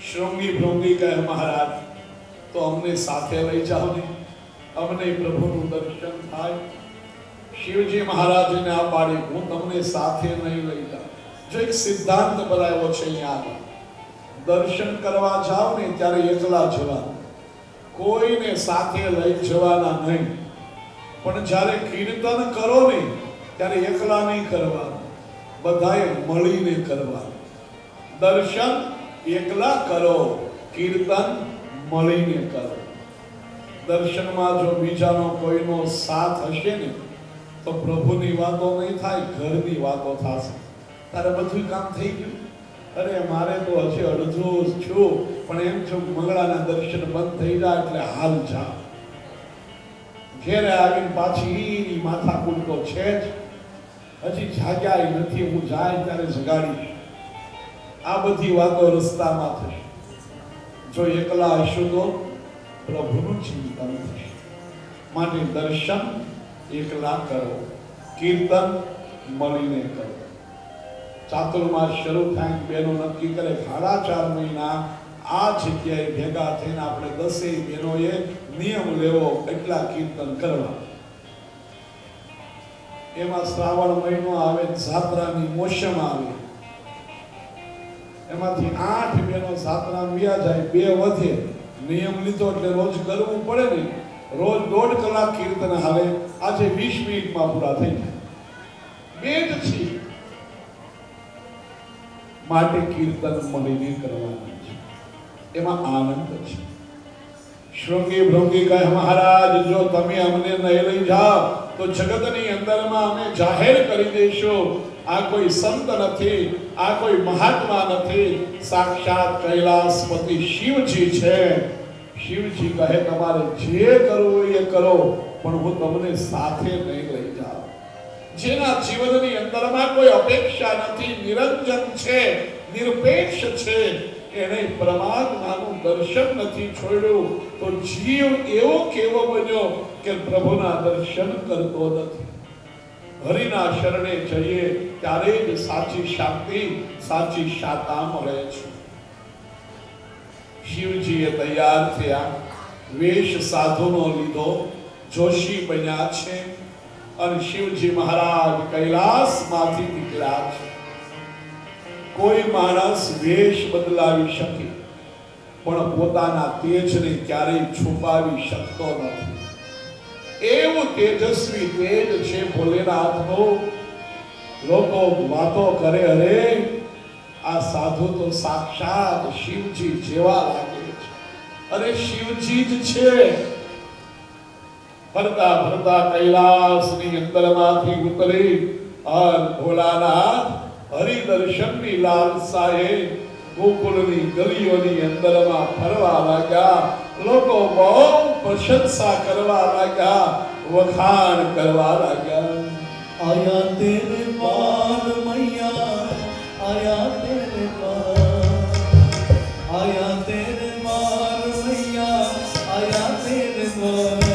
શૃંગી ભૃંગી કહે મહારાજ તો અમને સાથે લઈ જાઓ ને, અમને પ્રભુનું દર્શન થાય. શિવજી મહારાજને આ પાડી, હું તમને સાથે નહીં લઈ જાઉં. જો એક સિદ્ધાંત બનાવ્યો છે અહીંયા, દર્શન કરવા જાઓ ને ત્યારે એકલા જવાનું, કોઈને સાથે લઈ જવાના નહીં. પણ જ્યારે કીર્તન કરો ને ત્યારે એકલા નહીં કરવાનું, બધાએ મળીને કરવાનું. દર્શન એકલા કરો, કીર્તન મળીને કરો. દર્શનમાં જો બીજાનો કોઈનો સાથ હશે ને તો પ્રભુની વાતો નહીં થાય, ઘરની વાતો થશે. તારે બધું કામ થઈ ગયું, અરે મારે તો હજી અડધું જ છું, પણ એમ જો મંગળાના દર્શન બંધ થઈ જાય એટલે હાલ જા. ઘેરે આવીને પાછી માથાકૂટ તો છે જ, હજી જાગ્યા નથી, હું જાય ત્યારે જગાડીશ. આ બધી વાતો રસ્તામાં થશે. જો એકલા હશું તો પ્રભુનું ચિંતન થશે. માટે દર્શન એકલા કરો, કીર્તન મળીને કરો. ચાતુર્માસ શરૂ થાય, બહેનો નક્કી કરે 4.5 મહિના આ જગ્યાએ ભેગા થઈને આપણે 10 બહેનોએ નિયમ લેવો, એટલા કીર્તન કરવા. એમાં શ્રાવણ મહિનો આવે, જાત્રાની મોસમ આવે, એમાંથી 8 બહેનો જાત્રામાં વ્યા જાય, 2 વધે. નિયમ લીધો એટલે રોજ કરવું પડે ને. રોજ 1.5 કલાક કીર્તન હાલે, આજે 20 મિનિટમાં પૂરા થઈ જાય. બે જ છે. માટે કીર્તન મળીને કરવાનું છે, એમાં આનંદ છે. શૃંગી ભૃંગી કહે મહારાજ જો તમે અમને નહીં લઈ જાઓ તો જગતની અંદરમાં અમે જાહેર કરી દઈશું આ કોઈ સંત નથી, આ કોઈ મહાત્મા નથી, સાક્ષાત કૈલાસપતિ શિવજી છે. શિવજી કહે તમારે જે કરવું એ કરો, પણ હું તમને સાથે નહીં લઈ જાઉં. જેના જીવનની અંદરમાં કોઈ અપેક્ષા નથી, નિરંજન છે, નિરપેક્ષ છે, એને પરમાત્માનું દર્શન નથી છોડ્યું, તો જીવ એવો કેવો બન્યો કે પ્રભુના દર્શન કરતો નથી. હરિના શરણે જઈએ ત્યારે જ સાચી શાંતિ, સાચી શાતા મળે છે. શિવજીએ તૈયાર થયા, વેશ સાધુનો લીધો, જોશી બન્યા છે, અને શિવજી મહારાજ કૈલાસમાંથી નીકળ્યા છે. કોઈ માણસ વેશ બદલાવી શકે પણ પોતાના તેજને ક્યારેય છુપાવી શકતો નથી. એવું તેજસ્વી તેજ છે ભોલેનાથનું. લોકો વાતો કરે, અરે આ સાધુ તો સાક્ષાત શિવજી જેવા લાગે છે. અરે શિવજી જ છે. ફરતા ફરતા કૈલાસની અંદરમાંથી ઉતરી અને ભોલાનાથ હરિદર્શનની લાલસાએ ગોકુળની ગલીઓની અંદરમાં ફરવા લાગ્યા. લોકો બહુ પ્રશંસા કરવા લાગ્યા, વખાણ કરવા લાગ્યા. આયા તેરે પાર મૈયા, આયા તેરે પાર, આયા તેરે પાર મૈયા, આયા તેરે પાર.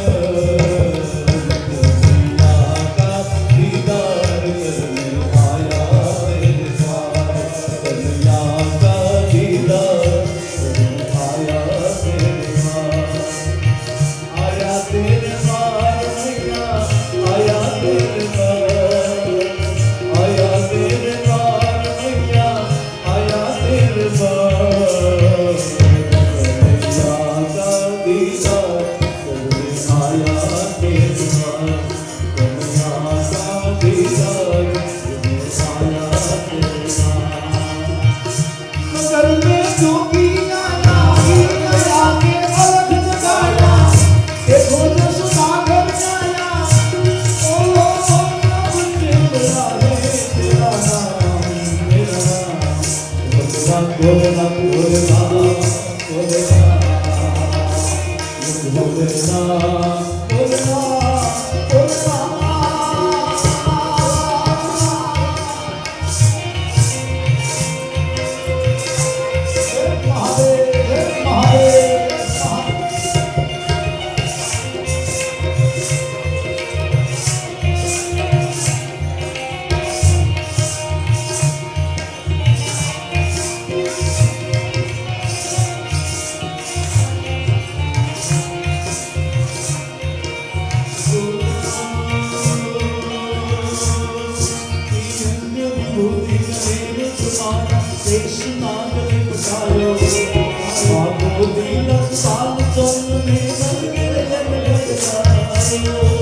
नागले पटायो बाबो दिल साल चंद में गंगे जगले जायो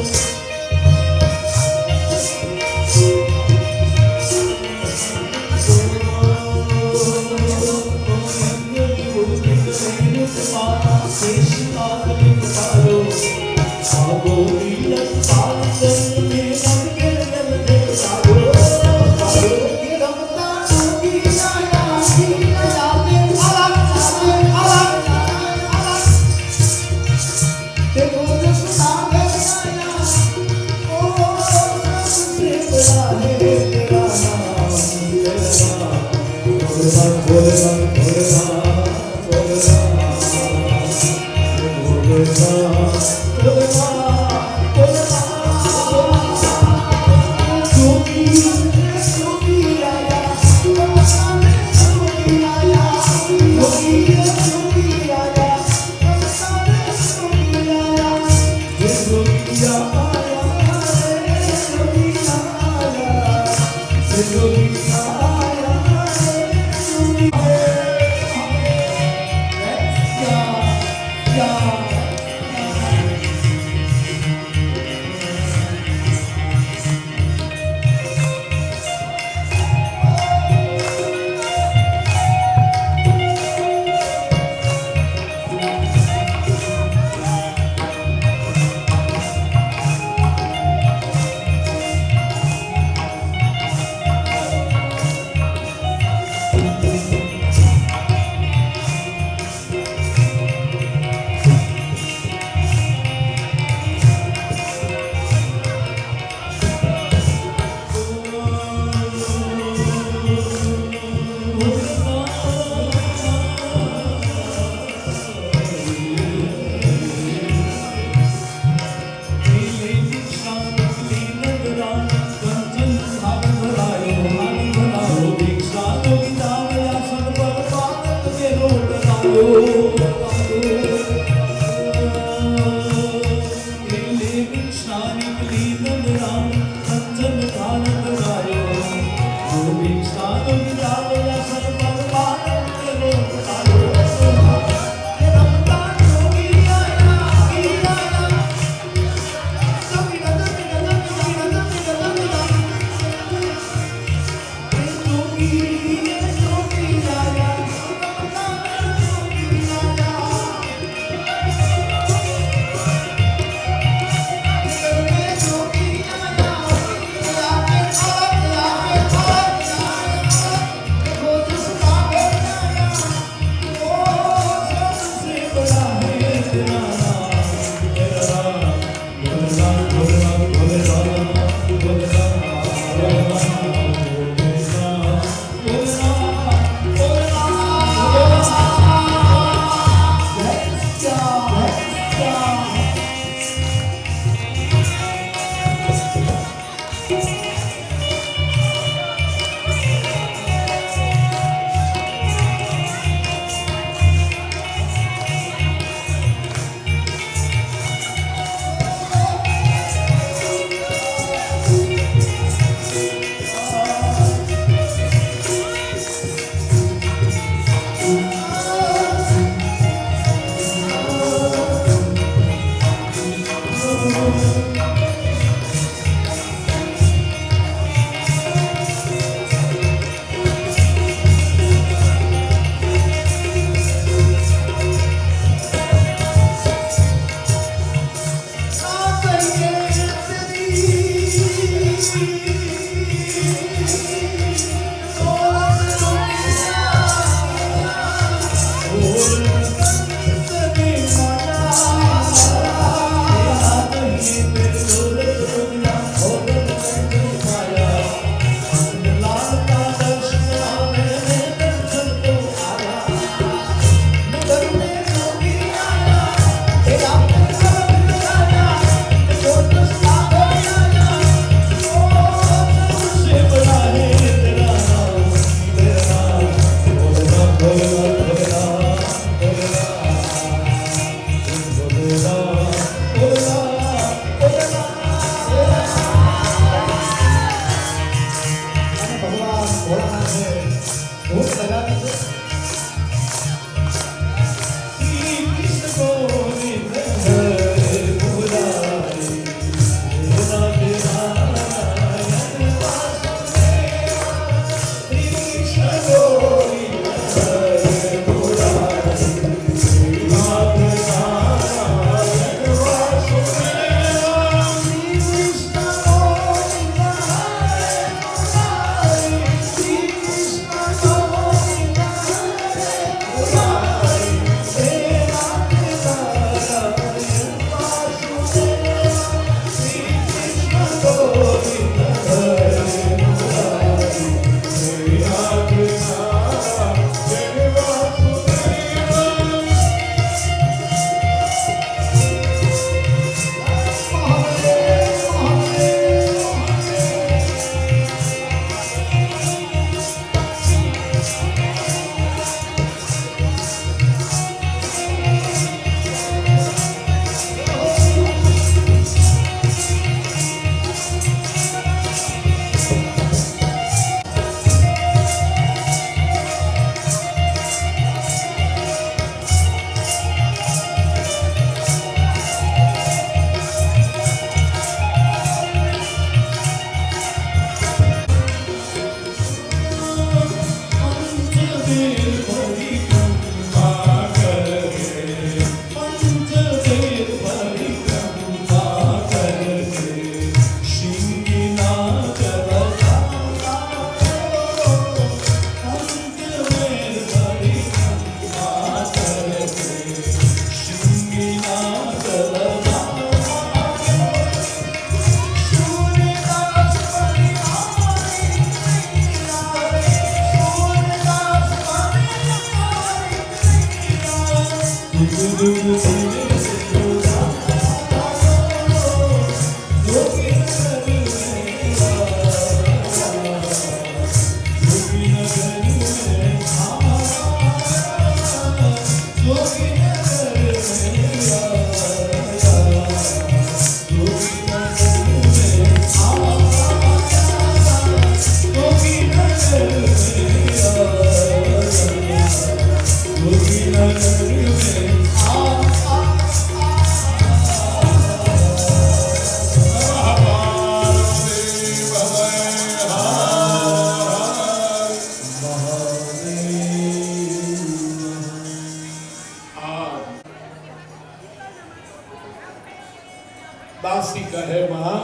દાસી કહે માં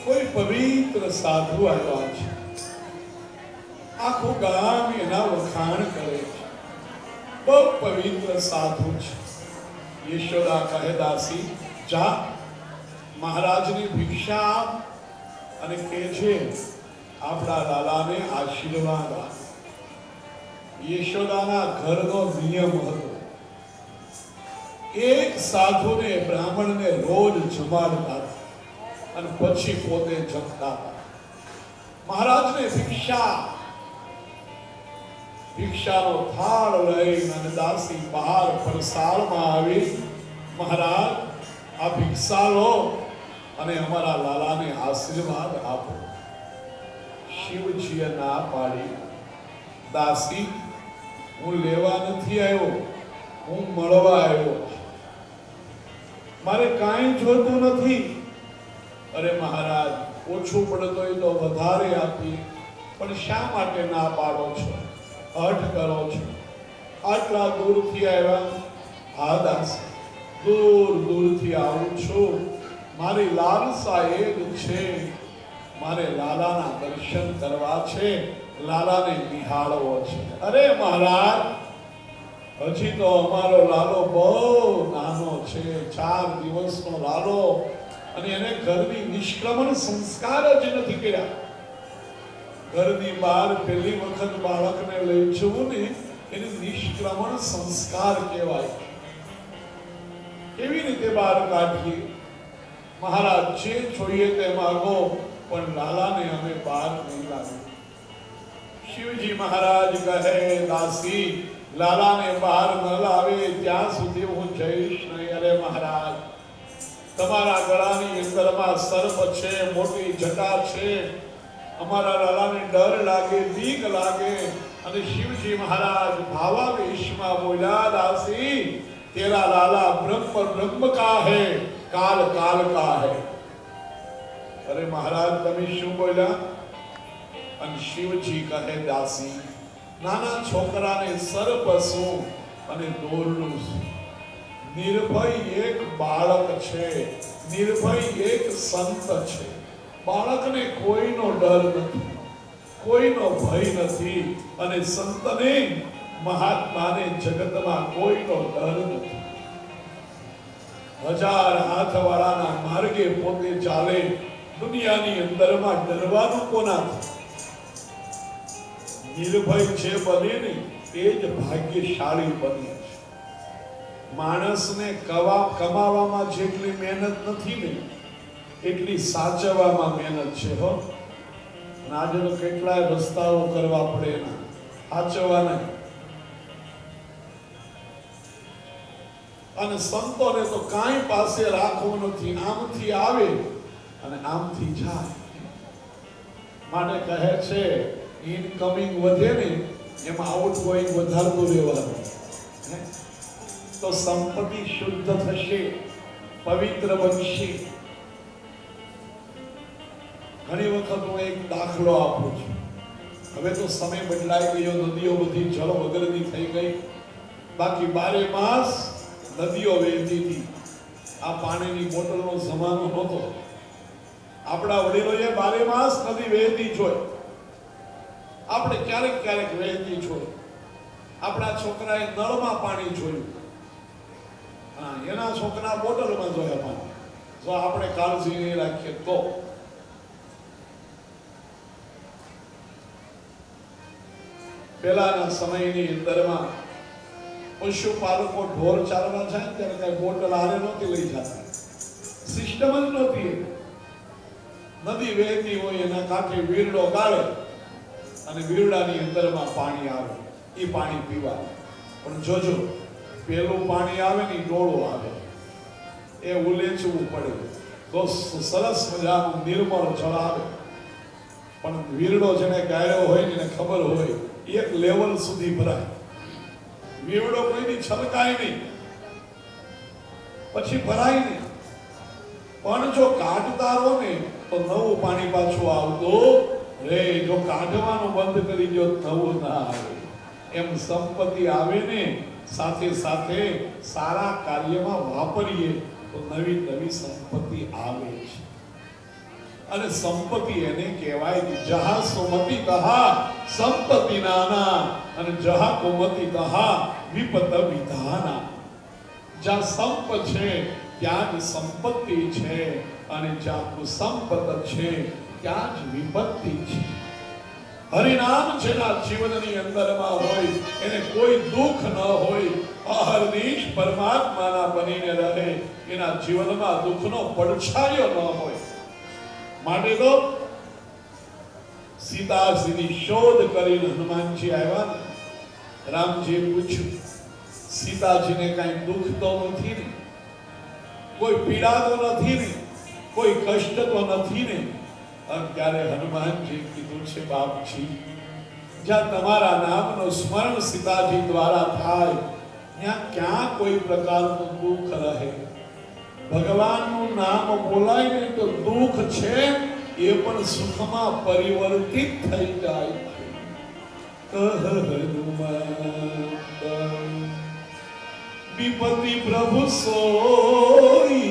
કોઈ પવિત્ર સાધુ આવ્યા છે, આખું ગામ એના વખાણ કરે છે, બહુ પવિત્ર સાધુ છે. યશોદા કહે દાસી જા મહારાજની ભિક્ષા આપ અને કહેજે આપણા લાલાને આશીર્વાદ આપ. યશોદાના ઘરનો નિયમ હતો, એક સાધુને બ્રાહ્મણને રોજ જમાડતા અને પછી પોતે જમતા. મહારાજને ભિક્ષાનો થાળ લઈને અને દાસી બહાર પરસાળમાં આવી, મહારાજ આ ભિક્ષા લો અને અમારા લાલાને આશીર્વાદ આપો. શિવજીએ ના પાડી, દાસી હું લેવા નથી આવ્યો, હું મળવા આવ્યો, મારે કાંઈ જોતું નથી. અરે મહારાજ ઓછું પડતું હોય તો વધારે આપી, પણ શા માટે ના પાડો છો, હઠ કરો છો? આટલા દૂરથી આવ્યા? હા દાસી દૂરથી આવું છું, મારી લાલસા એ જ છે, મારે લાલાના દર્શન કરવા છે, લાલાને નિહાળવો છે. અરે મહારાજ હજી તો અમારો લાલો બહુ નાનો છે, 4 દિવસનો લાલો, અને એને ઘરની નિષ્ક્રમણ સંસ્કાર જ નથી કર્યા. ઘરની બહાર પહેલી વખત બાળકને લઈ જવું ને એને નિષ્ક્રમણ સંસ્કાર કહેવાય. કેવી રીતે બહાર કાઢીએ? મહારાજ જે જોઈએ તે માગો, પણ લાલાને અમે બહાર નહીં લાવીએ. શિવજી મહારાજ કહે દાસી લાલાને બહાર ન લાવે ત્યાં સુધી હું જઈશ નહીં. અરે મહારાજ તમારા ગળાની અંદરમાં સર્પ છે, મોટી જટા છે, અમારા લાલાને ડર લાગે, બીક લાગે. અને શિવજી મહારાજ ભાવાવેશમાં બોલ્યા, દાસી તેરા લાલા બ્રહ્મ કા હૈ, કાલ કા હૈ. અરે મહારાજ તમે શું બોલ્યા? અને શિવજી કહે દાસી નાના છોકરાને સર્પ શું અને દોરડું શું? નિર્ભય એક બાળક છે, નિર્ભય એક સંત છે. બાળકને કોઈનો ડર નથી, કોઈનો ભય નથી, અને સંતને મહાત્માને જગતમાં કોઈનો ડર નથી. 1000 હાથવાળાના માર્ગે પોતે ચાલે, દુનિયાની અંદરમાં ડરવાનું કોનાથી? નિર્ભય જે બને ને એ જ ભાગ્યશાળી બને છે. માણસને કમાવામાં જેટલી મહેનત નથી ને એટલી સાચવવામાં મહેનત છે. હો આજે તો કેટલાય રસ્તાઓ કરવા પડે ના સાચવવાના. અને સંતોને તો કાંઈ પાસે રાખવું નથી, આમથી આવે અને આમથી જાય. માટે કહે છે ઇનકમિંગ વધે ને એમાં આઉટગોઈંગ વધારતું રહેવાનું, તો સંપત્તિ શુદ્ધ થશે, પવિત્ર બનશે. ઘણી વખત હું એક દાખલો આપું છું. હવે તો સમય બદલાઈ ગયો, નદીઓ બધી જળ વગરની થઈ ગઈ. બાકી 12 માસ નદીઓ વહેતી હતી. આ પાણીની બોટલનો જમાનો નહોતો. આપણા વડીલોએ 12 માસ નદી વહેતી જોઈ. આપણે ક્યારેક વહેતી જોઈ. આપણા છોકરાએ નળમાં પાણી જોયું, એના છોકરા બોટલમાં જોયા પાણી. જો આપણે કાળજી નહીં રાખીએ તો પહેલાના સમયની અંદરમાં પશુપાલકો ઢોર ચારવા જાય ત્યારે કઈ બોટલ હારે નહોતી લઈ જતા, સિસ્ટમ જ નહોતી. નદી વહેતી હોય એના કાંઠે વીરડો ગાળે અને વીરડાની અંદરમાં પાણી આવે, એ પાણી પીવા. પણ જોજો, પેલું પાણી આવે ને ડોળું આવે, એ ઉલેચવું પડે તો સરસ મજાનું નિર્મળ જળ આવે. પણ વીરડો જેને ગાળ્યો હોય ને એને ખબર હોય એક લેવલ સુધી ભરાય, વીરડો કોઈની છલકાય નહીં, પછી ભરાય નહીં. પણ જો કાઢતા રહો ને તો નવું પાણી પાછું આવતું રે. જો કાઢવાનું બંધ કરી દો નવું ના આવે. એમ સંપત્તિ આવે ને સાથે સાથે સારા કાર્યમાં વાપરીએ તો નવી નવી સંપત્તિ આવે છે. અને સંપત્તિ એને કહેવાય કે જહા સુમતિ તહા સંપત્તિ નાના અને જહા કુમતિ તહા વિપત વિધાના. જ્યાં સંપ છે ત્યાં જ સંપત્તિ છે, અને જ્યાં કુસંપત છે ત્યાં જ વિપત્તિ છે. હરિનામ જેના જીવનની અંદરમાં હોય એને કોઈ દુઃખ ન હોય, અહર્નિશ પરમાત્માના બનીને રહે, એના જીવનમાં દુઃખનો પડછાયો ન હોય. માટે તો સીતાજીની શોધ કરીને હનુમાનજી આવ્યા ને, રામજીએ પૂછ્યું સીતાજીને કઈ દુઃખ તો નથી ને, કોઈ પીડા તો નથી ને, કોઈ કષ્ટ તો નથી ને? ત્યારે હનુમાનજી કીધું છે, બાપજી, જ્યાં તમારા નામનું સ્મરણ સીતાજી દ્વારા થાય ત્યાં ક્યાં કોઈ પ્રકારનું દુઃખ રહે? ભગવાનનું નામ બોલાય ને તો દુઃખ છે એ પણ સુખમાં પરિવર્તિત થઈ જાય છે. વિપત્તિ પ્રભુ સોઈ,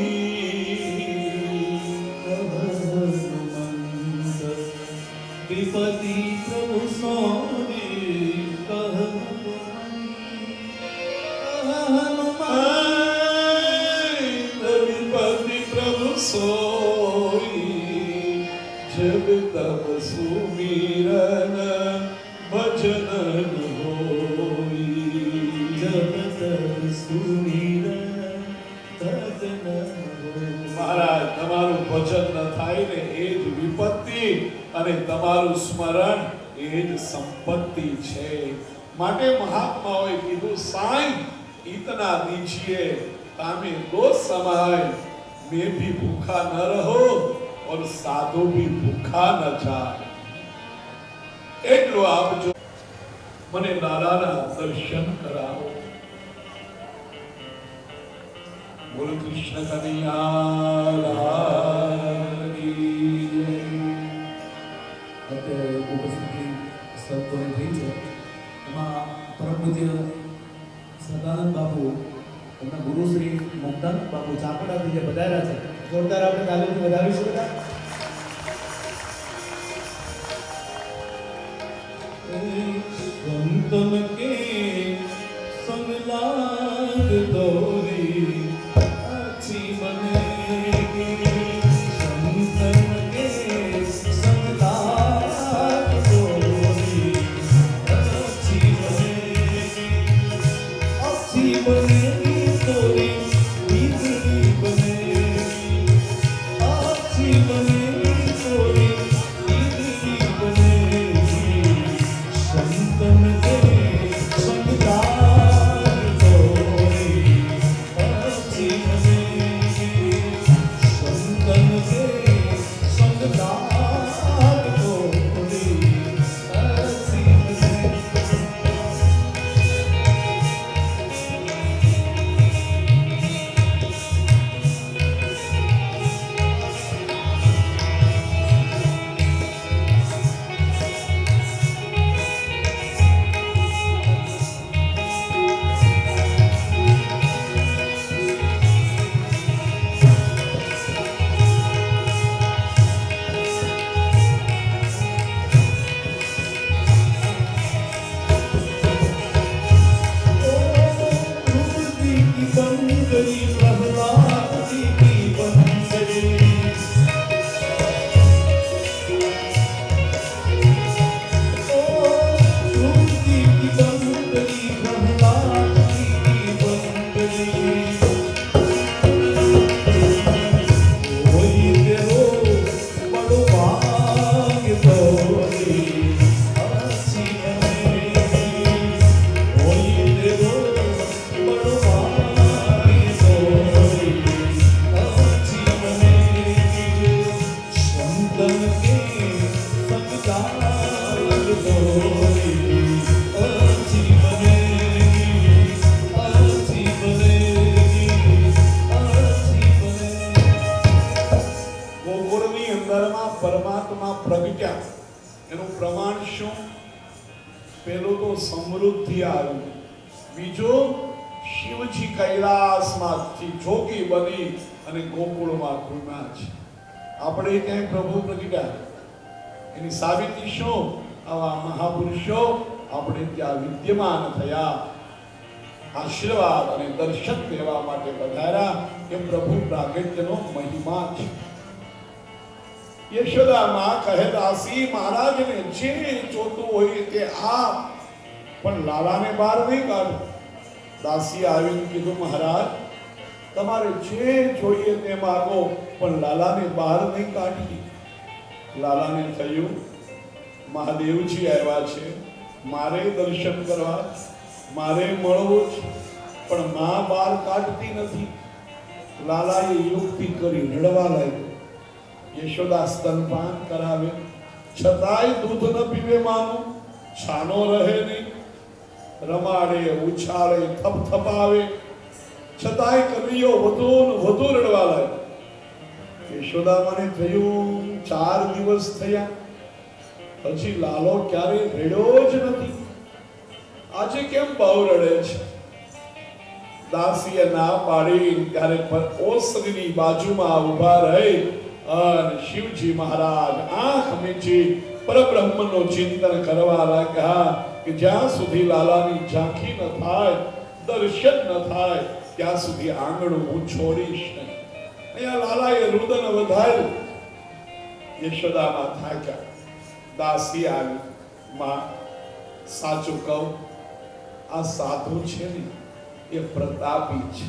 વિપતિ પ્રભુ સોઈ, વિપતિ પ્રભુ સોઈ, જબ તબ સુમિરન ભજન હોઈ. જબ તબ સુમિરન ભજન હોઈ. મહારાજ, તમારું ભજન ન થાય ને એ જ વિપત્તિ, અને તમારું સ્મરણ એ જ સંપત્તિ છે. માટે મહાત્માઓએ કીધું, સાईं इतना दीजिए तामे दो समय मैं भी भूखा न रहो और साधु भी भूखा न जाए. એટલું આપજો, મને લાલાના દર્શન કરાવો. બોલો કૃષ્ણ કનૈયા લાલ કી જય. અત્યારે ઉપસ્થિતિ સત્વની થઈ છે. એમાં પરમ પૂજ્ય સદાનંદ બાપુ, એમના ગુરુ શ્રી મુક્તાનંદ બાપુ ચાપડાથી જે વધાર્યા છે, જોરદાર આપણે તાલીમથી વધાવીશું બધા. સંતન કે સંગ લાગ દોરી अच्छी बनेगी, संतन के संग लाग दोरी अच्छी बनेगी तोरी बिगड़ी बनेगी, अच्छी बनेगी तोरी बिगड़ी बनेगी. संतन के संग लाग दोरी अच्छी बनेगी, संतन के संग लाग दोरी अच्छी बनेगी. પ્રમાણ શું? પેલું તો સમૃદ્ધિ આવ્યું, બીજું શિવજી કૈલાસમાંથી જોગી બની અને ગોકુળમાં ઘૂમ્યા છે. આપણે ક્યાંય પ્રભુ પ્રગટ્યા, એની સાબિતી શું? આવા મહાપુરુષો આપણે ત્યાં વિદ્યમાન થયા, આશીર્વાદ અને દર્શન લેવા માટે પધાર્યા. એ પ્રભુ પ્રાગટ્યનો મહિમા છે. યશોદા માં કહે, દાસી મહારાજને જે જોતું હોય તે આપ, પણ લાલાને બહાર નહીં કાઢો. દાસી આવીને કીધું, મહારાજ તમારે જે જોઈએ તે માગો, પણ લાલાને બહાર નહીં કાઢી. લાલાને થયું મહાદેવજી આવ્યા છે, મારે દર્શન કરવા, મારે મળવું છે, પણ માં બહાર કાઢતી નથી. લાલાએ યુક્તિ કરી, રડવા લાગ્યો. યશોદા સ્તનપાન કરાવે, છતાંય દૂધ ન પીવે માનું, છાનો રહે નહીં. રમાડે, ઉછાળે, થપથપાવે, છતાંય કનૈયો વધુ ને વધુ રડવા લાગ્યો. યશોદા મને થયું 4 દિવસ થયા, હજી લાલો ક્યારે રડ્યો જ નથી. આજે કેમ બહુ રડે છે? દાસીએ ના પાડી ત્યારે ઓસરીની બાજુમાં ઊભા રહી અને શિવજી મહારાજ આંખ મીચી પરબ્રહ્મનું ચિંતન કરવા લાગ્યા કે જ્યાં સુધી લાલાની ઝાંખી ન થાય, દર્શન ન થાય, ત્યાં સુધી આંગણું હું છોડીશ નહીં. અહીંયા લાલાએ રુદન વધાર્યું. યશોદામાં થાક્યા. દાસી આવી, માં સાચું કહું, આ સાધુ છે ને એ પ્રતાપી છે,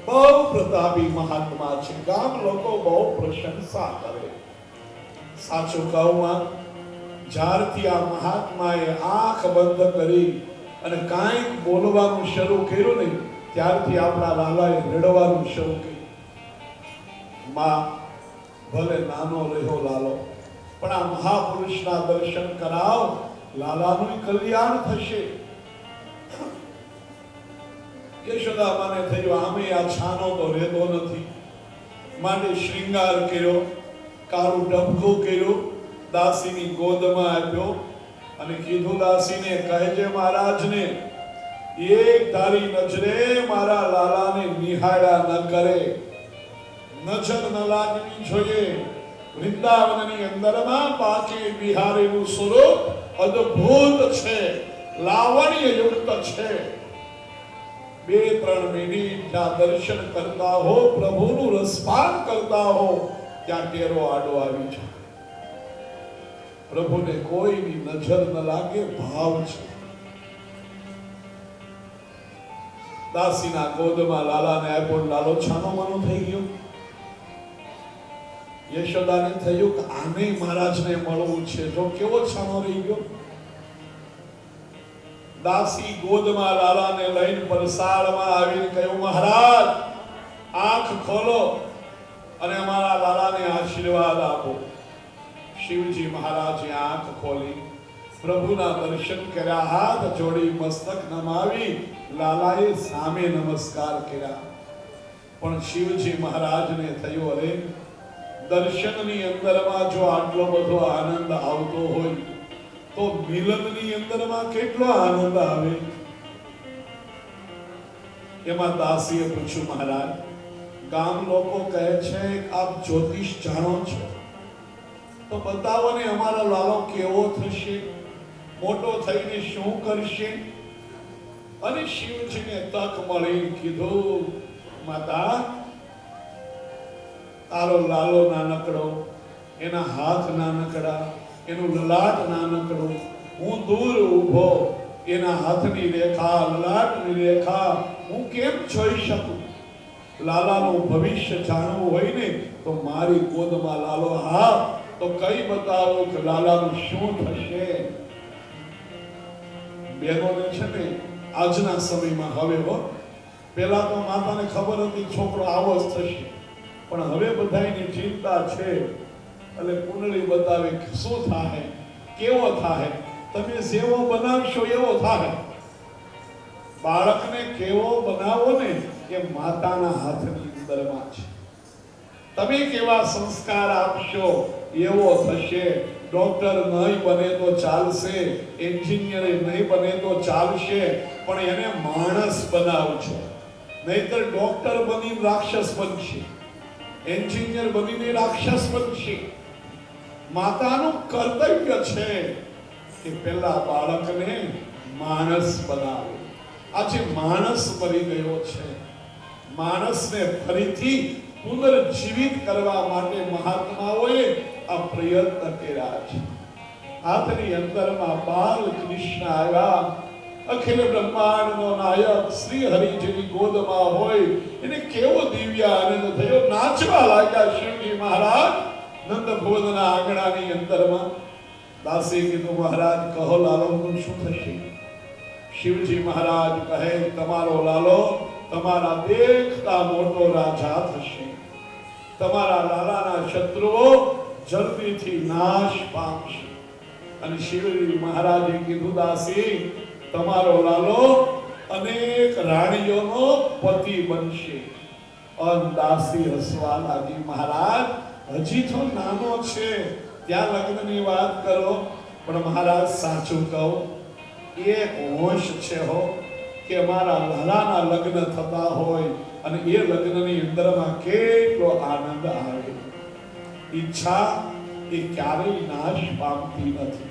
બહુ પ્રતાપી મહાત્મા છે. ગામ લોકો બહુ પ્રશંસા કરે. સાચું કહું, જ્યારથી આ મહાત્માએ આંખ બંધ કરી અને કાંઈક બોલવાનું શરૂ કર્યું ને, ત્યારથી આપણા લાલાએ રડવાનું શરૂ કર્યું. માં ભલે નાનો રહ્યો લાલો, પણ આ મહાપુરુષના દર્શન કરાવ, લાલાનું કલ્યાણ થશે. યશોદામાને થયું આમે આ છાનો તો રહેતો નથી, માટે શ્રૃંગાર કર્યો, કાળું ડબકું કર્યું, દાસીની ગોદમાં આપ્યો અને કીધું, દાસીને કહેજે મહારાજને એક તારી નજરે મારા લાલાને નિહાળ્યા ન કરે, નજર ન લાગવી જોઈએ. વૃંદાવનની અંદરમાં બાકી બિહારીનું સ્વરૂપ અદ્ભુત છે, લાવણ્ય યુક્ત છે. 2-3 મિનિટ ત્યાં દર્શન કરતા હો, પ્રભુનું રસપાન કરતા હો, ત્યાં ટેરો આડો આવી જાય. પ્રભુને કોઈની નજર ન લાગે, ભાવ છે. દાસીના ગોદમાં લાલાને આપ્યો, લાલો છાનો માનો થઈ ગયો. યશોદાને થયું કે આને મહારાજને મળવું છે, જો કેવો છાનો રહી ગયો. દાસી ગોદમાં લાલાને લઈને પરસાળમાં આવીને કહ્યું, મહારાજ આંખ ખોલો અને અમારા લાલાને આશીર્વાદ આપો. શિવજી મહારાજે આંખ ખોલી, પ્રભુના દર્શન કર્યા, હાથ જોડી મસ્તક નમાવી લાલાએ સામે નમસ્કાર કર્યા. પણ શિવજી મહારાજને થયું, અરે દર્શનની અંદરમાં જો આટલો બધો આનંદ આવતો હોય તો મિલનની અંદરમાં કેટલો આનંદ આવે. એમાં દાસીએ પૂછ્યું, મહારાજ ગામ લોકો કહે છે આપ જ્યોતિષ જાણો છો, તો બતાવો ને અમારો લાલો કેવો થશે, મોટો થઈને શું કરશે. અને શિવજીને તક મળી, કીધું, માતા તારો લાલો નાનકડો, એના હાથ નાનકડા, એનું લલાટ નાનકડું, હું દૂર ઊભો, એના હાથની રેખા, લલાટની રેખા હું કેમ જોઈ શકું. લાલાનું ભવિષ્ય જાણવું હોય ને તો મારી ગોદમાં લાલો, હા તો કઈ બતાવો કે લાલાનું શું થશે. બહેનોને છે ને આજના સમયમાં હવે પેલા તો માતાને ખબર હતી છોકરો આવો જ થશે, પણ હવે બધાની ચિંતા છે. એટલે કુંડળી બતાવે શું થાય, કેવો થાય. તમે જેવો બનાવશો એવો થાય. બાળકને કેવો બનાવો ને એ માતાના હાથની અંદરમાં છે. તમે કેવા સંસ્કાર આપશો એવો થશે. ડોક્ટર નહીં બને તો ચાલશે, એન્જિનિયર નહીં બને તો ચાલશે, પણ એને માણસ બનાવજો. નહીતર ડોક્ટર બની રાક્ષસ બનશે, એન્જિનિયર બનીને રાક્ષસ બનશે. માતાનું કર્તવ્ય છે કે પેલા બાળકને માણસ બનાવે. આજે માણસ મરી ગયો છે. માણસને ફરીથી પુનર્જીવિત કરવા માટે મહાત્માઓએ આ પ્રયત્ન કર્યા છે. હાથની અંદરમાં બાલ કૃષ્ણ આવ્યા. અખિલ બ્રહ્માંડનો નાયક શ્રી હરિજીની ગોદમાં હોય એને કેવો દિવ્ય આનંદ થયો. નાચવા લાગ્યા શિવજી મહારાજ નંદ ભુવનના આંગણાની અંદરમાં. દાસી કીધું, મહારાજ કહો લાલોનું શું થશે? શિવજી મહારાજ કહે, તમારો લાલો તમારા દેખતા મોટો રાજા થશે. તમારા લાલાના શત્રુઓ જલ્દીથી નાશ પામશે. અને શિવજી મહારાજે કીધું, દાસી તમારો લાલો અનેક રાણીઓનો પતિ બનશે. અને દાસી હસવા લાગી, મહારાજ હજી તો નાનો છે, ત્યાં લગ્નની વાત કરો. પણ મહારાજ સાચું કહું, એક હોશ છે હો કે મારા લાલાના લગ્ન થતા હોય અને એ લગ્નની અંદરમાં કેટલો આનંદ આવે. ઈચ્છા એ ક્યારેય નાશ પામતી નથી.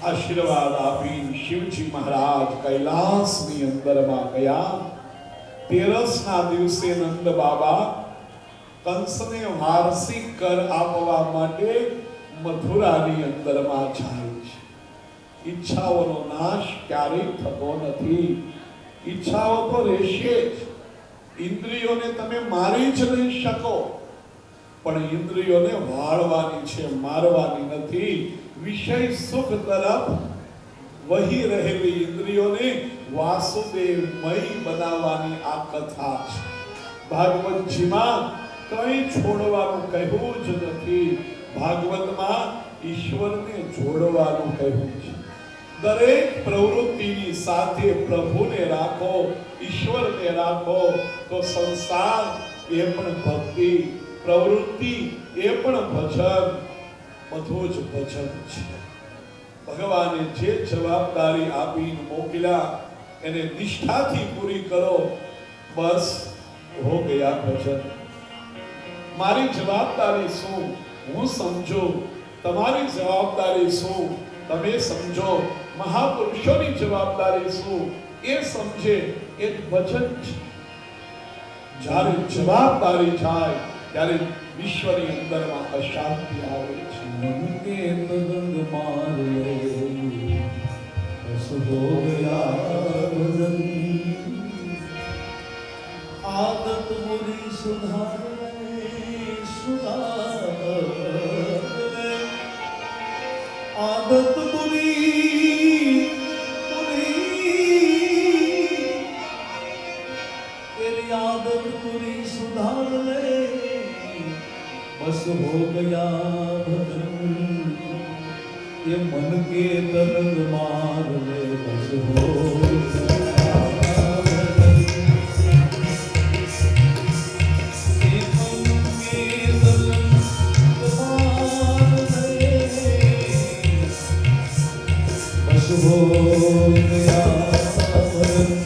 આશીર્વાદ આપી શિવજી મહારાજ કૈલાસની અંદરમાં ગયા. 13ના દિવસે નંદ બાબા કંસને વાર્ષિક કર આપવા માટે મથુરાની અંદરમાં જાય છે. ઈચ્છાઓનો નાશ ક્યારેય થતો નથી. ઈચ્છાઓ તો રહેશે જ. ઇન્દ્રિયોને તમે મારી જ નહીં શકો, પણ ઇન્દ્રિયોને વાળવાની છે, મારવાની નથી. વિષય સુખ તરફ વહી રહેલી ઇન્દ્રિયોને વાસુદેવમય બનાવવાની આ કથા છે. ભાગવતજીમાં કંઈ છોડવાનું કહ્યું જ નથી. ભાગવતમાં ઈશ્વરને જોડવાનું કહ્યું છે. દરેક પ્રવૃત્તિની સાથે પ્રભુને રાખો, ઈશ્વરને રાખો, તો સંસાર એ પણ ભક્તિ, પ્રવૃત્તિ એ પણ ભજન, બધું જ ભજન છે. ભગવાને જે જવાબદારી આપીને મોકલ્યા એને નિષ્ઠાથી પૂરી કરો, બસ હો ગયા ભજન. મારી જવાબદારી શું હું સમજો, તમારી જવાબદારી શું તમે સમજો, મહાપુરુષોની જવાબદારી શું એ સમજે, એ ભજન છે. જ્યારે જવાબદારી જાય ત્યારે વિશ્વની અંદરમાં અશાંતિ આવે છે. मन के पतंग मार ले बस हो गया भजन. आदत बुरी सुधार ले, सुधार ले. आदत बुरी बुरी तेरी आदत बुरी सुधार ले बस हो गया भजन. ये मन के तरंग मार ले बस हो गया भजन. ये मन के तरंग मार ले बस हो गया भजन.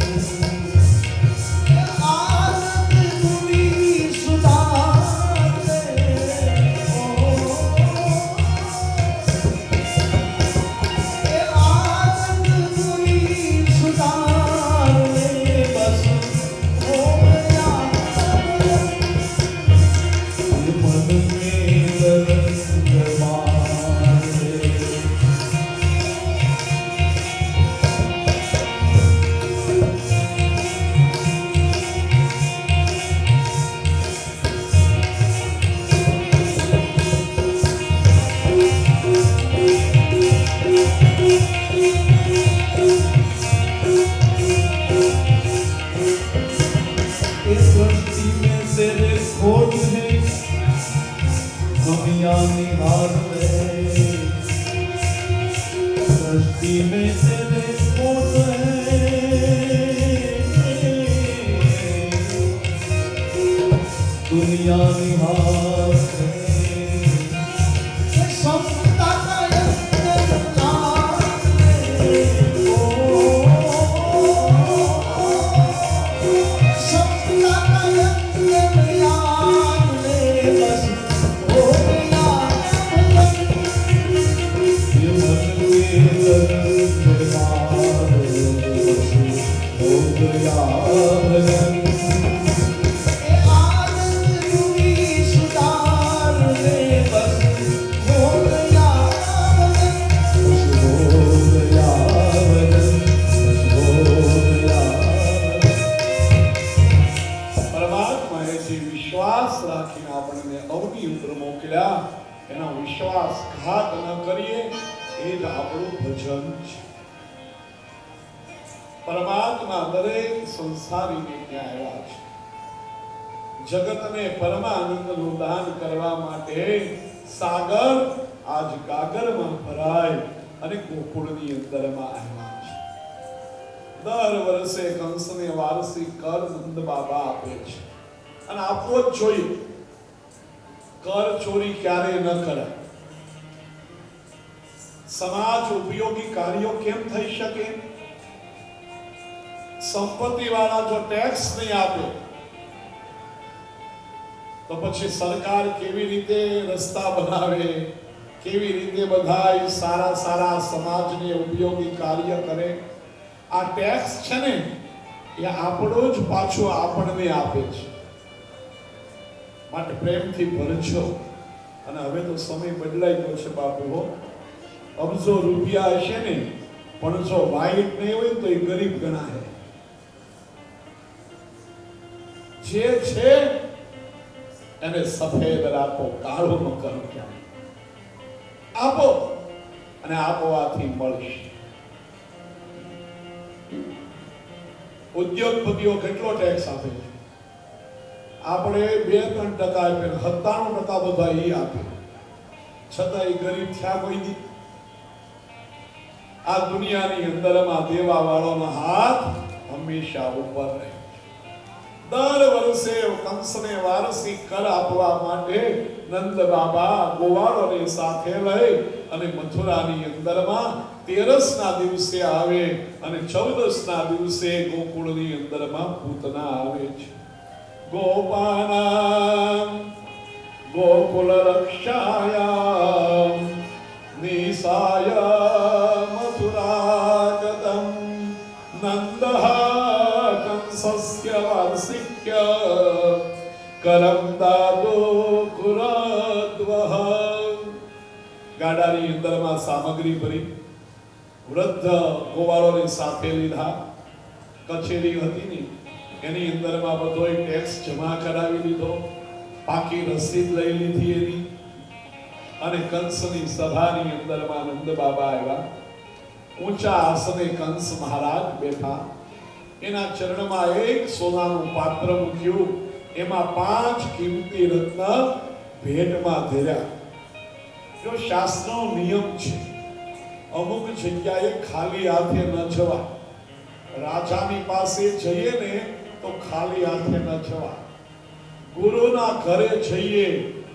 सृष्टि में तेरे खोट है, दुनिया निहार है. પરમાત્માએ જે વિશ્વાસ રાખીને આપણને અવની ઉપર મોકલ્યા એનો વિશ્વાસઘાત ન કરીએ એ જ આપણું ભજન છે. પરમાત્મા દરેક સંસારીને ત્યાં આવ્યા છે. જગતને પરમાનંદનું દાન કરવા માટે સાગર આજ ગાગરમાં ભરાય અને ગોકુળની અંદરમાં આવ્યા છે. દર વર્ષે કંસને વાર્ષિક કર નંદ બાબા આપે છે અને આપવો જ જોઈએ. કર ચોરી ક્યારે ન કરાય. સમાજ ઉપયોગી કાર્યો કેમ થઈ શકે? સંપત્તિ વાળા જો ટેક્સ નહીં આપે તો પછી સરકાર કેવી રીતે રસ્તા બનાવે, કેવી રીતે બધાય સારા સારા સમાજને ઉપયોગી કાર્ય કરે? આ ટેક્સ છે ને એ આપણો જ પાછો આપણને આપે છે. માટે પ્રેમથી ભરજો. અને હવે તો સમય બદલાઈ ગયો છે બાપુ હો. અબજો રૂપિયા હશે ને પણ જો વ્હાઈટ નહીં હોય તો એ ગરીબ ગણાય. જે છે એને સફેદ રાખો, કાળો ન કરો. ક્યાં આપો અને આપવાથી મળશે. ઉદ્યોગપતિઓ કેટલો ટેક્સ આપે છે? આપણે 2-3% આપે, 97% બધા એ આપે, છતાં એ ગરીબ થયા કોઈ દી? આ દુનિયાની અંદરમાં દેવા વાળોનો હાથ હંમેશા ઉપર રહે. દર વર્ષે કંસને વાર્ષિક કર આપવા માટે નંદ બાબા ગોવાળોને સાથે લઈ અને મથુરાની અંદરમાં 13 ના દિવસે આવે અને 14 ના દિવસે ગોકુળની અંદરમાં પૂતના આવે છે. ગોપાનાં ગોકુલ રક્ષાયાં નિસાય મથુરાગતં નંદઃ કંસસ્ય વાર્ષિક્ય કરમ દાદો કુરદ્વઃ. ગાડાની અંદરમાં સામગ્રી ભરી વૃદ્ધ ગોવાળોને સાથે લીધા. કચેરી હતી ને એની અંદરમાં બધોય ટેક્સ જમા કરાવી લીધો, પાકી રસીદ લઈ લીધી એની. અને કંસની સભાની અંદરમાં નંદ બાબા આવ્યા. ઊંચા આસને કંસ મહારાજ બેઠા. એના ચરણમાં એક સોનાનું પાત્ર મૂક્યું, એમાં 5 કિંમતી રત્ન ભેટમાં ધર્યા. જો શાસ્ત્રનો નિયમ છે અમુક જગ્યાએ ખાલી હાથે ન જવાય. રાજાની પાસે જઈએ ને તો ખાલી હાથે ન જવાય. ગુરુના ઘરે જઈએ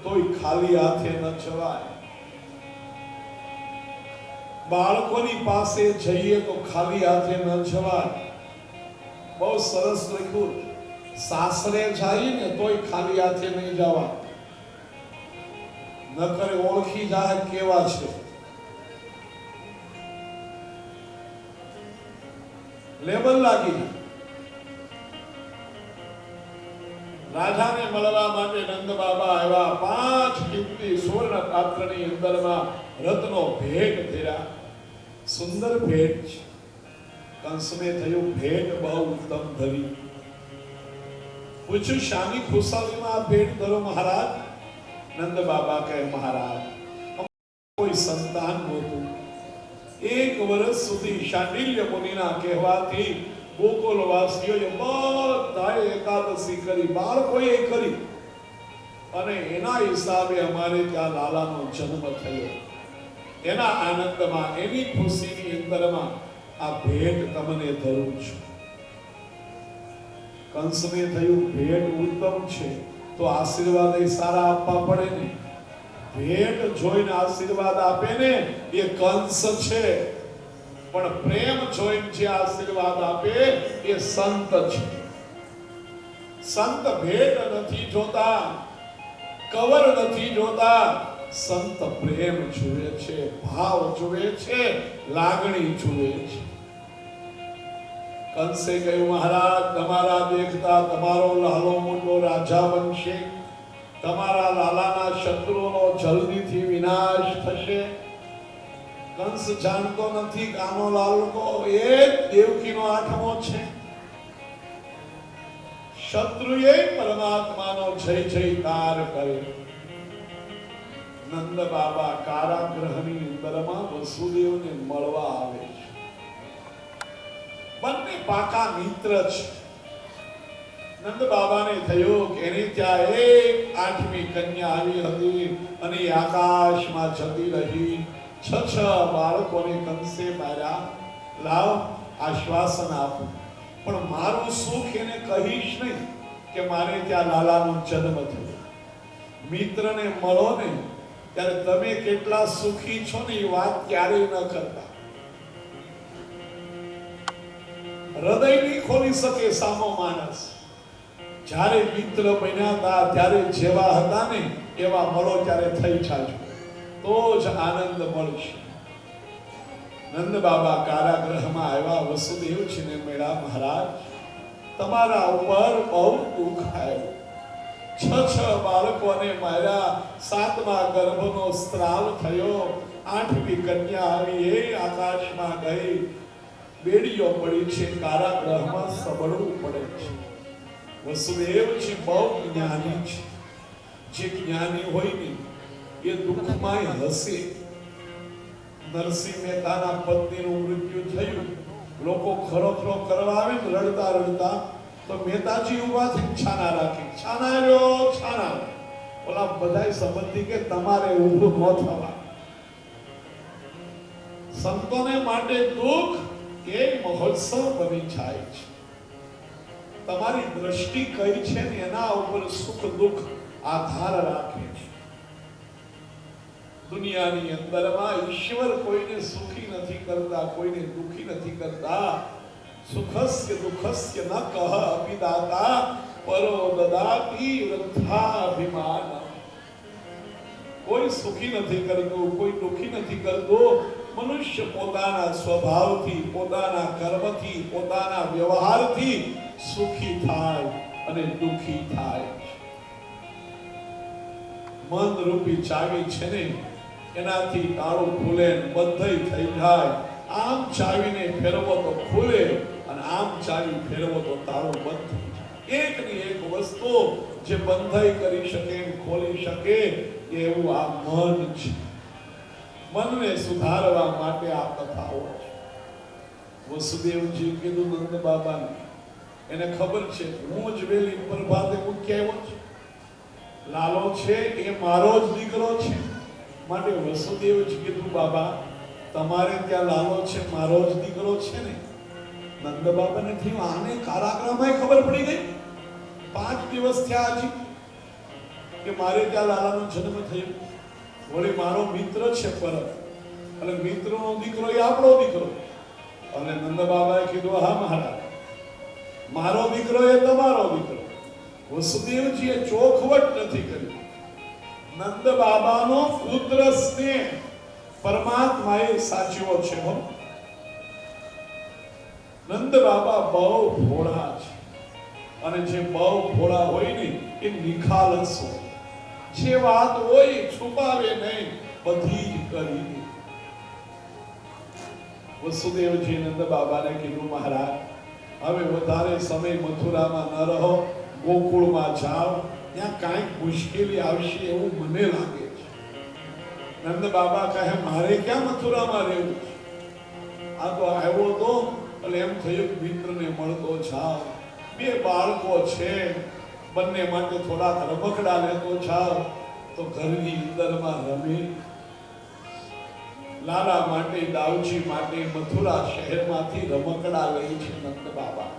તોય ખાલી હાથે ન જવાય. બાળકોની પાસે જઈએ તો ખાલી હાથે ન જવાય. બહુ સરસ લખ્યું. સાસરે જાય ને તોય ખાલી હાથે નહીં જવાય. નકર ઓળખી જાય કેવા છે. લેબલ લાગી. રાજાને મળવા માટે નંદ બાબા આવ્યા. 5 કિંમતી સુવર્ણ પાત્રની અંદરમાં રત્નો ભેટ ધર્યા. સુંદર ભેટ છે. કંસને થયું ભેટ બહુ ઉત્તમ ધરી. પૂછ્યું શાની ખુશાલીમાં ભેટ ધરો મહારાજ? નંદ બાબા કહે મહારાજ કોઈ સંતાન નહોતું. 1 વર્ષ સુધી શાંડિલ્ય મુનિના કહેવાથી ગોકુલવાસીઓએ બધાએ એકાદશી કરી, બાળકોએ કરી અને એના હિસાબે અમારે ત્યાં લાલાનો જન્મ થયો. એના આનંદમાં, એની ખુશીની અંદરમાં આ ભેટ તમને ધરું છું. કંસને થયું ભેટ ઉત્તમ છે તો આશીર્વાદ એ સારા આપવા પડે ને. ભેટ જોઈને આશીર્વાદ આપે ને એ કંસ છે, પણ પ્રેમ જોઈને જે આશીર્વાદ આપે એ સંત છે. સંત ભેટ નથી જોતા, કવર નથી જોતા. સંત પ્રેમ જુએ છે, ભાવ જુએ છે, લાગણી જુએ છે. કંસે કહ્યું, મહારાજ તમારા દેખતા તમારો લાલો મોટો રાજા બનશે, તમારા લાલાના શત્રુઓનો જલ્દીથી વિનાશ થશે. કંસ જાણતો નથી કે આનો લાલકો એક દેવકીનો આઠમો છે. શત્રુએ પરમાત્માનો જય જયકાર કર્યો. નંદ બાબા કારાગૃહની અંદરમાં વસુદેવને મળવા આવે છે. બંને પાકા મિત્ર છે. નંદ બાબાને થયું કે એની ત્યાં એક આઠમી કન્યા આવી હતી અને એ આકાશમાં જતી રહી. છ બાળકોને કંસે માર્યા. લાવ આશ્વાસન આપું, પણ મારું સુખ એને કહીશ નહીં કે મારે ત્યાં લાલાનો જન્મ થયો. મિત્રને મળો ને ત્યારે તમે કેટલા સુખી છો ને એ વાત ક્યારેય ન કરતા. હૃદય નહીં ખોલી શકે સામો માણસ. જ્યારે મિત્ર બન્યા હતા ત્યારે જેવા હતા ને એવા મળો ત્યારે થઈ જાજો, તો જ આનંદ મળશે. નંદ બાબા કારાગૃહમાં આવ્યા. વસુદેવજીને મળ્યા. મહારાજ તમારા ઉપર બહુ દુઃખ આવ્યું. છ બાળકોને માર્યા. 7મા ગર્ભનો સ્ત્રાવ થયો. 8મી કન્યા આવી એ આકાશમાં ગઈ. બેડીઓ પડી છે. કારાગૃહમાં સબળવું પડે છે. વસુદેવજી બહુ જ્ઞાની છે. જે જ્ઞાની હોય ને એ દુઃખમાં હસે. નરસિંહ મહેતાના પત્નીનું મૃત્યુ થયું. લોકો ખરો કરવા આવે ને રડતા રડતા, તો મહેતાજી ઉભા થઈ છાના રાખી. છાના રહ્યો છાના. ઓલા બધાય સંબંધી કે તમારે ઊભું ન થવા. સંતોને માટે દુઃખ એ મહોત્સવ બની જાય છે. તમારી દ્રષ્ટિ કઈ છે ને એના ઉપર સુખ દુઃખ આધાર રાખે છે. દુનિયાની અંદરમાં ઈશ્વર કોઈને સુખી નથી કરતા, કોઈને દુખી નથી કરતા. સુખસ્ય દુઃખસ્ય ન કહ અપિદાતા પરો દદાતિ વૃથાભિમાન. કોઈ સુખી નથી કરતું, કોઈ દુખી નથી કરતું. મનુષ્ય પોતાના સ્વભાવથી, પોતાના કર્મથી, પોતાના વ્યવહારથી સુખી થાય અને દુખી થાય. મન રૂપી ચાવી છે ને એનાથી તાળું ખુલે, બંધ થઈ જાય. આમ ચાવીને ફેરવો તો ખુલે અને આમ ચાવી ફેરવો તો તાળું બંધ થઈ જાય. એકની એક વસ્તુ જે બંધાઈ કરી શકે, ખોલી શકે એવું આ મન છે. મનને સુધારવા માટે આ કથાઓ છે. વસુદેવજી કીધું નંદ બાબાને, એને ખબર છે હું જ વેલી પ્રભાતે મૂકી આવ્યો છું. લાલો છે એ મારો જ દીકરો છે. માટે વસુદેવજી કીધું બાબા તમારે ત્યાં લાલો છે, મારો જ દીકરો છે ને. નંદ બાબાને થયું આને કારાગૃહમાં ખબર પડી ગઈ. 5 દિવસ થયા હજી કે મારે ત્યાં લાલાનો જન્મ થયો. વળી મારો મિત્ર છે પરત, એટલે મિત્રનો દીકરો એ આપણો દીકરો. અને નંદ બાબાએ કીધું હા મહારાજ, મારો દીકરો એ તમારો દીકરો. વસુદેવજીએ ચોખવટ નથી કરી. નંદ બાબાનો પુત્ર સ્નેહ પરમાત્માએ સાચવ્યો છે. નંદ બાબા બહુ ભોળા છે અને જે બહુ ભોળા હોય ને એ નિખાલસ હોય. જે વાત હોય છુપાવે નહીં, બધી જ કરી દે. વસુદેવજી નંદ બાબાને કીધું મહારાજ હવે વધારે સમય મથુરામાં ન રહો, ગોકુળમાં જાઓ. ત્યાં કાંઈક મુશ્કેલી આવશે એવું મને લાગે છે. નંદ બાબા કહે મારે ક્યાં મથુરામાં રહેવું. આ તો આવ્યો તો એટલે એમ થયું મિત્રને મળતો જાવ. 2 બાળકો છે, બંને માટે થોડાક રમકડા લેતો જાવ તો ઘરની અંદરમાં રમે. લાલા માટે, દાઉજી માટે મથુરા શહેરમાંથી રમકડા લઈ છે નંદ બાબા.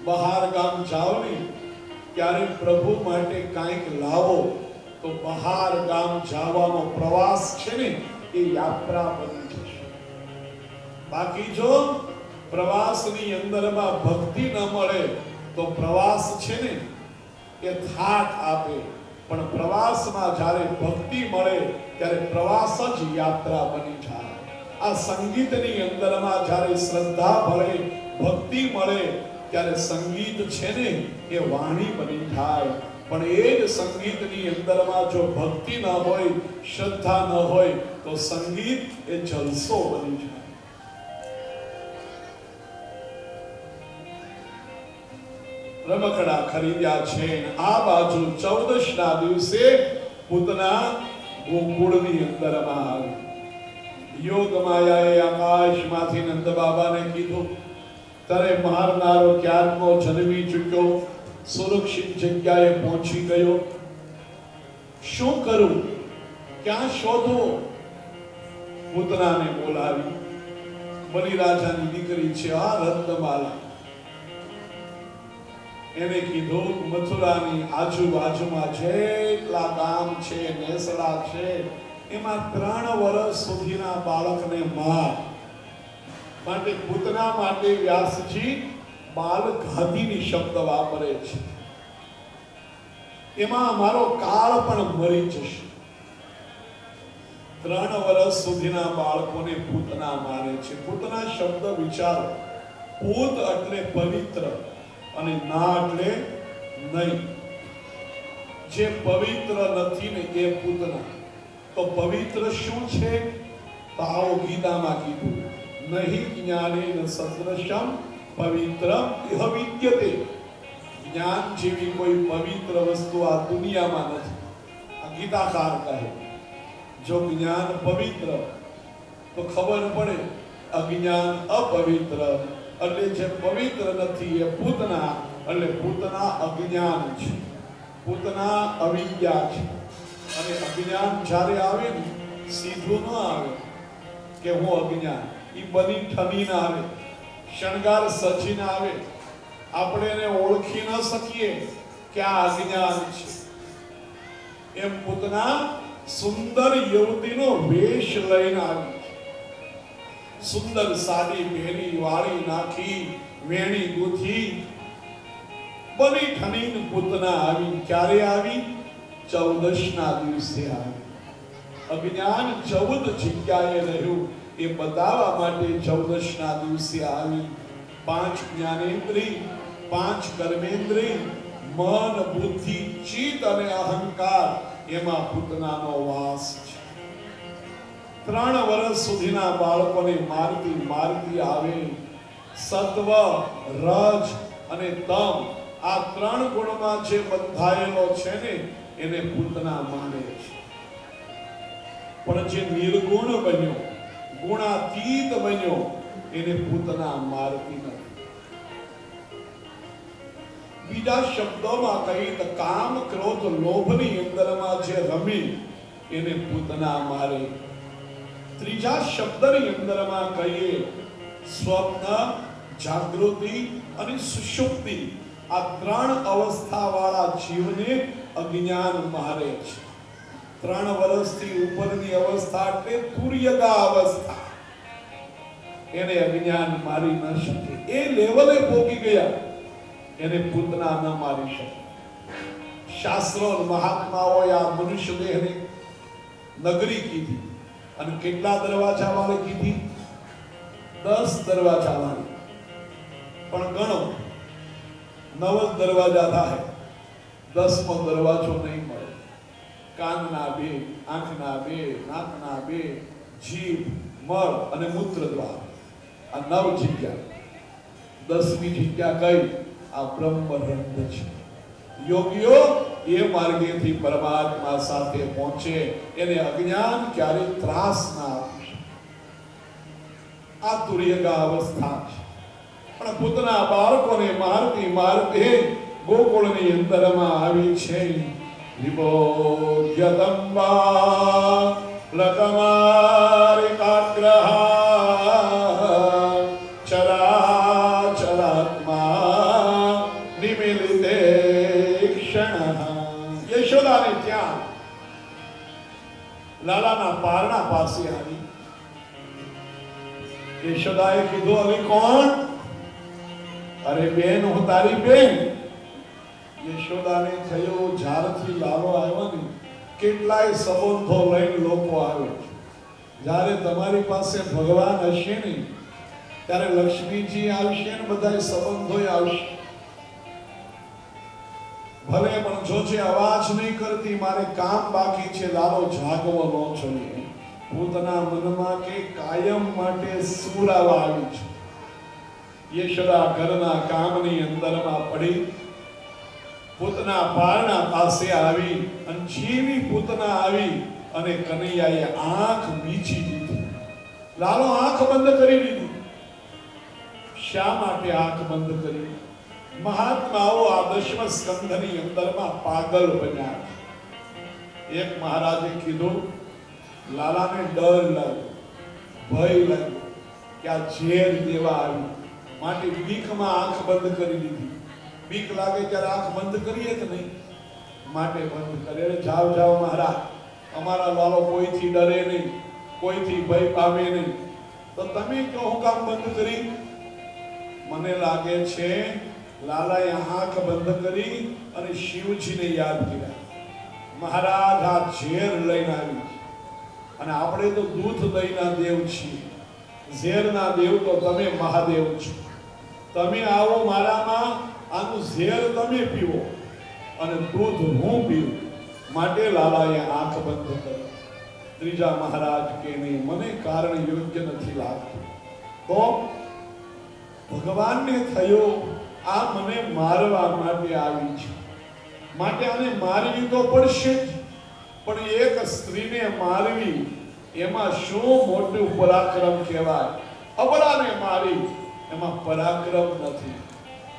બહાર ગામ જાઓ ને ત્યારે પ્રભુ માટે કંઈક લાવો તો બહાર ગામ જવાનો પ્રવાસ છે ને એ યાત્રા બની જશે. બાકી જો પ્રવાસની અંદરમાં ભક્તિ ન મળે તો પ્રવાસ છે ને એ થાક આપે, પણ પ્રવાસમાં જ્યારે ભક્તિ મળે ત્યારે પ્રવાસ જ યાત્રા બની જાય. આ સંગીતની અંદરમાં જ્યારે શ્રદ્ધા ભળે, ભક્તિ મળે, ત્યારે સંગીત છે ને એ વાણી બની થાય. પણ એ જ સંગીતની અંદરમાં જો ભક્તિ ન હોય, શ્રદ્ધા ન હોય, તો સંગીત એ જલસો બની જાય. રમકડા ખરીદ્યા છે. આ બાજુ 14 ના દિવસે પૂતના ગોકુળની અંદરમાં આવી. યોગ માયાએ આકાશમાંથી નંદ બાબાને કીધું, તારે મારનારો ક્યારનો જન્મી ચૂક્યો, સુરક્ષિત જગ્યાએ પહોંચી ગયો, શું કરું, ક્યાં શોધો? પૂતનાને બોલાવી. બલિરાજાની દીકરી છે આ રત્નમાલા. એને કીધું, મથુરાની આજુબાજુમાં જેટલા ગામ છે, નેસડા છે, એમાં 3 વર્ષ સુધીના બાળકને માર. માટે પૂતના માટે વ્યાસજી બાલઘાતીની શબ્દ વાપરે છે. એમાં અમારો કાળ પણ મરી જશે. 3 વર્ષ સુધીના બાળકોને પૂતના મારે છે. પૂતના શબ્દ વિચારો. પૂત એટલે પવિત્ર અને ના એટલે નહીં. જે પવિત્ર નથી ને એ પૂતના. તો પવિત્ર શું છે? તો આવો ગીતામાં કીધું, નહીં જ્ઞાનેન સદૃશમ પવિત્રમ ઇહ વિદ્યતે. જ્ઞાન જેવી કોઈ પવિત્ર વસ્તુ આ દુનિયામાં નથી. આ ગીતાકાર કહે. જો જ્ઞાન પવિત્ર તો ખબર પડે, અજ્ઞાન અપવિત્ર. એટલે જે પવિત્ર નથી એ પૂતના. એટલે પૂતના અજ્ઞાન છે, પૂતના અવિદ્યા છે. અને અજ્ઞાન જ્યારે આવે ને, સીધું ન આવે કે હું અજ્ઞાન. એ બની ઠની ના આવે, શણગાર સજી ના આવે. આપણે એને ઓળખી ન શકીએ કે આ અજ્ઞાન છે. એમ પૂતના સુંદર યુવતીનો વેશ લઈને આવી. સુંદર સાડી પહેરી, વાળી નાખી, વેણી ગૂંથી, બની ઠનીને પૂતના આવી. ક્યારે આવી? 14 ના દિવસે આવી. અજ્ઞાન 14 જગ્યાએ રહ્યું એ બતાવવા માટે 14 ના દિવસે આવી. 5 જ્ઞાનેન્દ્રિય, 5 કર્મેન્દ્રિય, મન, બુદ્ધિ, ચિત્ત અને અહંકાર, એમાં પૂતનાનો વાસ છે. 3 વર્ષ સુધીના બાળકોને મારતી મારતી આવે. સત્વ, રજ અને તમ, આ 3 ગુણમાં જે બંધાયેલો છે ને એને પૂતના માને છે. પણ જે નિર્ગુણ બન્યો, ગુણાતીત બન્યો, એને પૂતના મારતી નથી. બીજા શબ્દોમાં કહીએ તો કામ, ક્રોધ, લોભની અંદરમાં જે રમી એને પૂતના મારે. ત્રીજા શબ્દની અંદરમાં કહીએ સ્વપ્ન, જાગૃતિ અને સુષુપ્તિ, આ 3 અવસ્થા વાળા જીવને અજ્ઞાન મારે છે. 3 વર્ષથી ઉપરની અવસ્થા એટલે તુર્યગા અવસ્થા, એને અજ્ઞાન મારી ન શકે. એ લેવલે પહોંચી ગયા, એને પૂતના ન મારી શકે. શાસ્ત્રો મહાત્માઓએ આ મનુષ્ય દેહને નગરી કીધી. અને કેટલા દરવાજા વાળી કીધી? 10 દરવાજા વાળી. પણ ગણો, 9 દરવાજા થાય, 10મો દરવાજો નહીં મળે. કાનના 2, આંખના 2, નાકના 2, જીભ, મળ અને મૂત્ર દ્વાર, આ 9 જગ્યા. 10મી જગ્યા કઈ? આ બ્રહ્મરંધ્ર છે. યોગીઓ એ માર્ગેથી પરમાત્મા સાથે પહોંચે, એને અજ્ઞાન ક્યારે ત્રાસ ના આપી શકે. આ તુર્યગા અવસ્થા છે. પણ પૂતના બાળકોને મારતી મારતી ગોકુળની અંદરમાં આવી છે. વિબોધ્યતમ્બા લકમારિકાગ્રહ ચરાચરાત્મા નિમિલિતે ક્ષણ. યશોદાને ત્યાં લાલાના પારણા પાસે આવી. યશોદાએ કીધું, હવે કોણ? અરે બેન, હું તારી બેન. યશોદાને થયો, જ્યારથી લાલો આવ્યો ને કેટલાય સંબંધો લઈને લોકો આવે. જ્યારે તમારી પાસે ભગવાન હશે ને ત્યારે લક્ષ્મીજી આવશે ને બધા સંબંધોય આવશે. ભલે પણ જો છે અવાજ નહીં કરતી, મારે કામ બાકી છે, લાલો જાગવો ન જોઈએ. પોતાના મનમાં કે કાયમ માટે સુરાવા આવી છે. યશોદા ઘરના કામની અંદરમાં પડી પૂતના પારણા પાસે આવી અને જેવી પૂતના આવી અને કનૈયાએ આંખ મીચી દીધી. લાલો આંખ બંધ કરી દીધી. શા માટે આંખ બંધ કરી? મહાત્માઓ આ દશમ સ્કંધની અંદરમાં પાગલ બન્યા. એક મહારાજે કીધું, લાલાને ડર લાગ્યો, ભય લાગ્યો કે આ ઝેર દેવા આવી, માટે બીકમાં આંખ બંધ કરી દીધી. બીક લાગે ત્યારે આંખ બંધ કરીએ કે નહીં, માટે બંધ કરે. જાઓ જાઓ મહારાજ, અમારા લાલો કોઈથી ડરે નહીં, કોઈથી ભય પામે નહીં, તો તમે કહો હું કામ બંધ કરી? મને લાગે છે લાલાએ આંખ બંધ કરી અને શિવજીને યાદ કર્યા. મહારાજ આ ઝેર લઈને આવી અને આપણે તો દૂધ દહીંના દેવ છીએ, ઝેરના દેવ તો તમે મહાદેવ છો. તમે આવો મારામાં, આનું ઝેર તમે પીવો અને દૂધ હું પીવું. માટે લાલાએ આંખ બંધ કરી. ત્રીજા મહારાજ કે નહીં, મને કારણ યોગ્ય નથી લાગતું. તો ભગવાનને થયો આ મને મારવા માટે આવી છે, માટે આને મારવી તો પડશે જ. પણ એક સ્ત્રીને મારવી એમાં શું મોટું પરાક્રમ કહેવાય? અબળાને મારી એમાં પરાક્રમ નથી.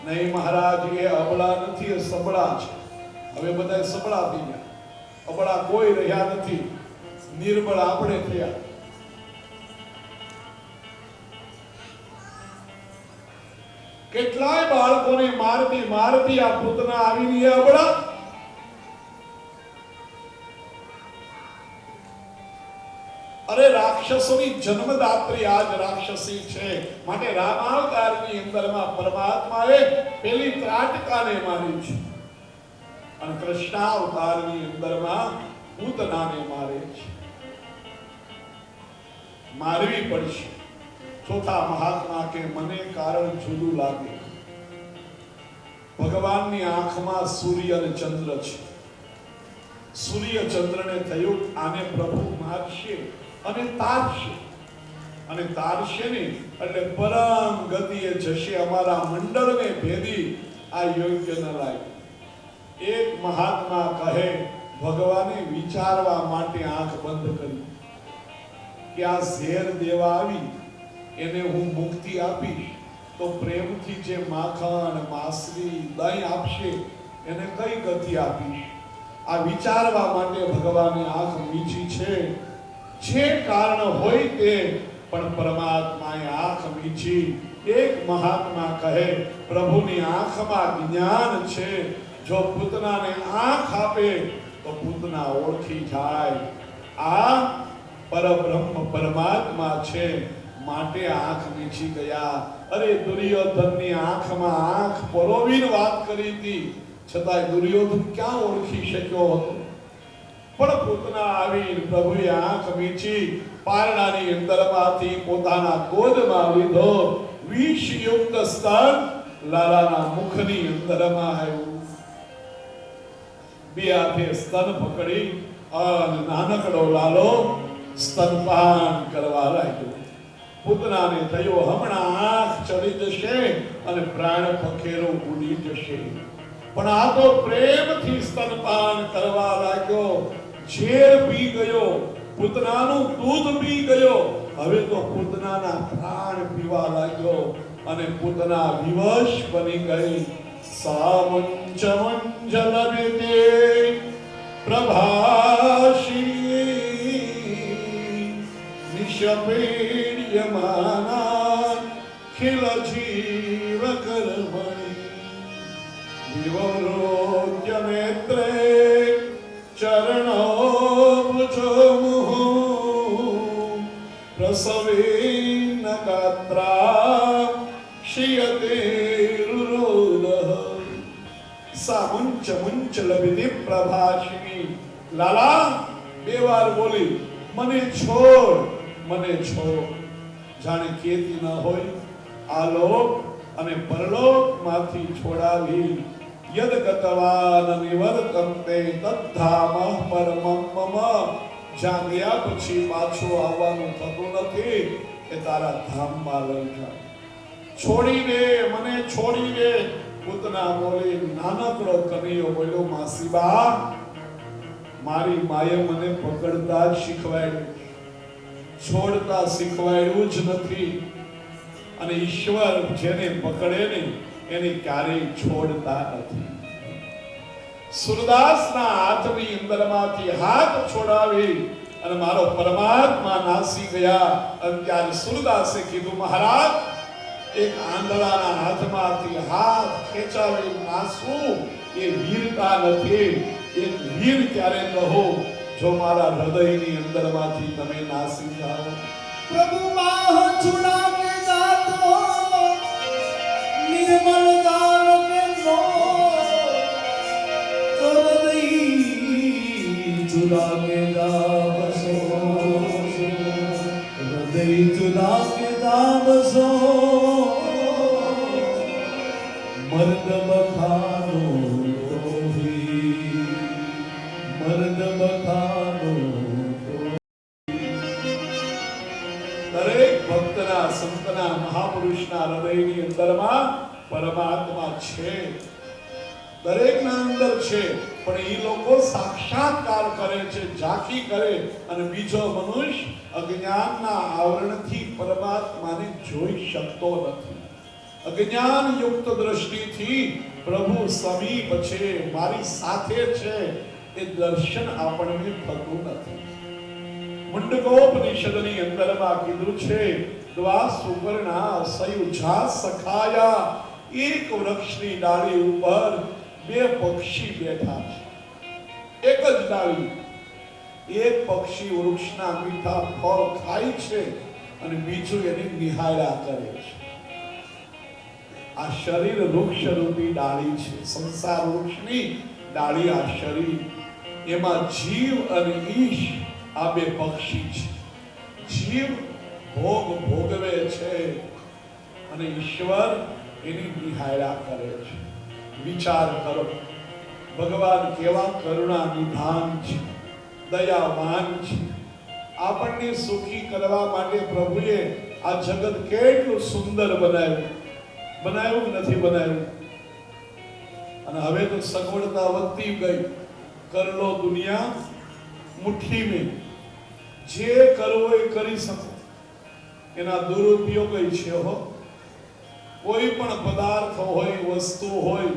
નહીં મહારાજ, એ અબળા નથી, એ સબળા છે. હવે બધા સબળા થઈ ગયા, અબળા કોઈ રહ્યા નથી, નિર્બળ આપણે થયા. કેટલાય બાળકોને મારતી મારતી આ પૂતના આવીને એ અબળા. અરે રાક્ષસોની જન્મદાત્રી આજ રાક્ષસી છે. માટે રામાવતારની અંદરમાં પરમાત્માએ પેલી ત્રાટકાને મારી છે અને કૃષ્ણાવતારની અંદરમાં પૂતનાને મારે છે. મારવી પડશે. ચોથા મહાત્મા કે મને કારણ જુદું લાગે. ભગવાનની આંખમાં સૂર્ય અને ચંદ્ર છે. સૂર્ય ચંદ્રને થયું આને પ્રભુ મારશે અને તારશે, અને તારશે ને એટલે પરમ ગતિએ જશે, અમારા મંડળને ભેદી. આ યોગ્ય ન લાગે. એક મહાત્મા કહે ભગવાને વિચારવા માટે આંખ બંધ કરી કે આ ઝેર દેવા આવી, એને હું મુક્તિ આપીશ તો પ્રેમથી જે માખણ માસરી દહીં આપશે એને કઈ ગતિ આપીશ? આ વિચારવા માટે ભગવાને આંખ મીચી છે. જે કારણ હોય તે, પણ પરમાત્માએ આંખ મીચી. એક મહાત્મા કહે પ્રભુની આંખમાં જ્ઞાન છે, જો પૂતનાને આંખ આપે તો પૂતના ઓળખી જાય આ પરબ્રહ્મ પરમાત્મા છે, માટે આંખ મીચી ગયા. અરે દુર્યોધનની આંખમાં આંખ પરોવીને વાત કરી હતી, છતાંય દુર્યોધન ક્યાં ઓળખી શક્યો હતો? પણ પૂતના આવી પ્રભુએ આંખ મીચી, પારણાની અંદરમાંથી પોતાના ગોદમાં લીધો. વિષયુક્ત સ્તન લાલાના મુખની અંદરમાં આવ્યું. બે હાથે સ્તન પકડી અને નાનકડો લાલો સ્તનપાન કરવા લાગ્યો. પૂતનાને થયો હમણાં આંખ ચડી જશે અને પ્રાણ પખેરો ઉડી જશે. પણ આ તો પ્રેમથી સ્તનપાન કરવા લાગ્યો. ઝેર પી ગયો, પૂતનાનું દૂધ પી ગયો. હવે તો પૂતનાના પ્રાણ પીવા લાગ્યો અને પૂતના વિવશ બની ગઈ. સામંચમંજલવિતે પ્રભાષી નિશપેડ્યમાના ખિલ જીવ કર્મણિ વિવરોધ્ય નેત્રે ચરણો ભુજમુહુ પ્રસવેન ગાત્રા શિયતે રુરોદઃ. સામંચ મંચ લવિતે પ્રભાષિની. લાલા બે વાર બોલી મને છોડ, મને છોડો. જાણે કેતી ન હોય આ લોક અને પરલોકમાંથી છોડાવી. યદ ગતવાન નિવર્તન્તે તદ્ધામઃ પરમં મમ. જ્યાં ગયા પછી પાછું આવવાનું થતું નથી એ તારા ધામમાં લઈ જા. છોડી દે, મને છોડી દે. પૂતના બોલી. નાનકડો કનૈયો બોલ્યો, માસીબા, મારી માએ મને પકડતા જ શીખવાડ્યું, છોડતા શીખવાડ્યું જ નથી. અને ઈશ્વર જેને પકડે ને એને ક્યારેય છોડતા નથી. સુરદાસના હાથની અંદરમાંથી હાથ છોડાવી અને મારો પરમાત્મા નાસી ગયા. અને ત્યારે સુરદાસે કીધું, મહારાજ, એક આંધળાના હાથમાંથી હાથ ખેંચાવી નાસવું એ વીરતા નથી. એક વીર ક્યારે કહો, જો મારા હૃદયની અંદરમાંથી તમે નાસી જાઓ. પ્રભુ બાહ છુડા કે જાતો નિર્મલ ગાન કે નો હૃદય છુડા કે જાવસો, હૃદય છુડા કે જાવસો. મર્દ બખાનો તો ભી, મર્દ બખાનો. દરેક ભક્તના, સંતના, મહાપુરુષના હૃદયની અંદરમાં પરમાત્મા છે. દરેકના અંદર છે, પણ એ લોકો સાક્ષાત્કાર કરે છે, ઝાંખી કરે. અને બીજો મનુષ્ય અજ્ઞાનના આવરણથી પરમાત્માને જોઈ શકતો નથી. અજ્ઞાન યુક્ત દ્રષ્ટિથી પ્રભુ સમીપ છે, મારી સાથે છે, એ દર્શન આપણને થતું નથી. મુંડકોપનિષદની અંદરમાં કીધું છે, દ્વા સુપર્ણા સયુજા સખાયા. એક વૃક્ષની ડાળી ઉપર બે પક્ષી બેઠા છે. એક જ ડાળી. એક પક્ષી વૃક્ષના મીઠા ફળ ખાય છે અને બીજું એની નિહાળ્યા કરે છે. આ શરીર વૃક્ષ રૂપી ડાળી છે. સંસાર વૃક્ષની ડાળી આ શરીર. એમાં જીવ અને ઈશ આ બે પક્ષી છે. જીવ ભોગ ભોગવે છે અને ઈશ્વર એની નિહાળ્યા કરે છે. વિચાર કરો, ભગવાન કેવા કરુણા નિધાન છે, દયાવાન છે. આપણને સુખી કરવા માટે પ્રભુએ આ જગત કેટલું સુંદર બનાવ્યું. બનાવ્યું નથી બનાવ્યું? અને હવે તો સગવડતા વધતી ગઈ. કર લો દુનિયા મુઠ્ઠી में. જે કરવું એ કરી શકો. એના દુરુપયોગ છે હો. કોઈ પણ પદાર્થ હોય, વસ્તુ હોય,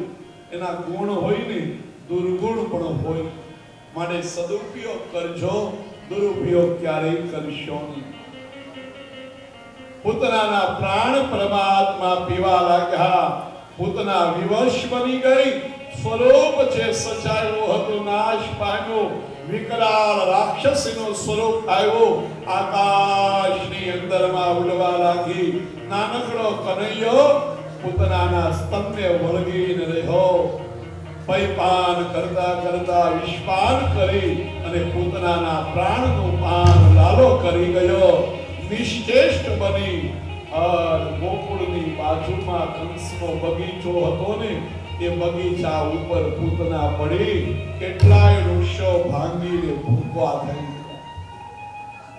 એના ગુણ હોય ને દુર્ગુણ પણ હોય. માટે સદુપયોગ કરજો, દુરુપયોગ ક્યારેય કરશો નહીં. પૂતનાના પ્રાણ પરમાત્મા પીવા લાગ્યા. પૂતના વિવશ બની ગઈ. સ્વરૂપ જે સજાયો હતો નાશ પામ્યો. વિકરાળ રાક્ષસીનું સ્વરૂપ આવ્યો. આકાશની અંદરમાં ઉડવા લાગી. નાનકડો કનૈયો પૂતનાના સ્તનને વળગીને રહ્યો. પૈપાન કરતા કરતા વિષપાન કરી અને પૂતનાના પ્રાણનું પાન લાલો કરી ગયો. નિશ્ચેષ્ટ બની. ગોકુળની બાજુમાં કંસનો બગીચો હતો ને, એ બગીચા ઉપર પૂતના પડી. કેટલાય વૃક્ષો ભાંગીને ભૂકવા થઈ.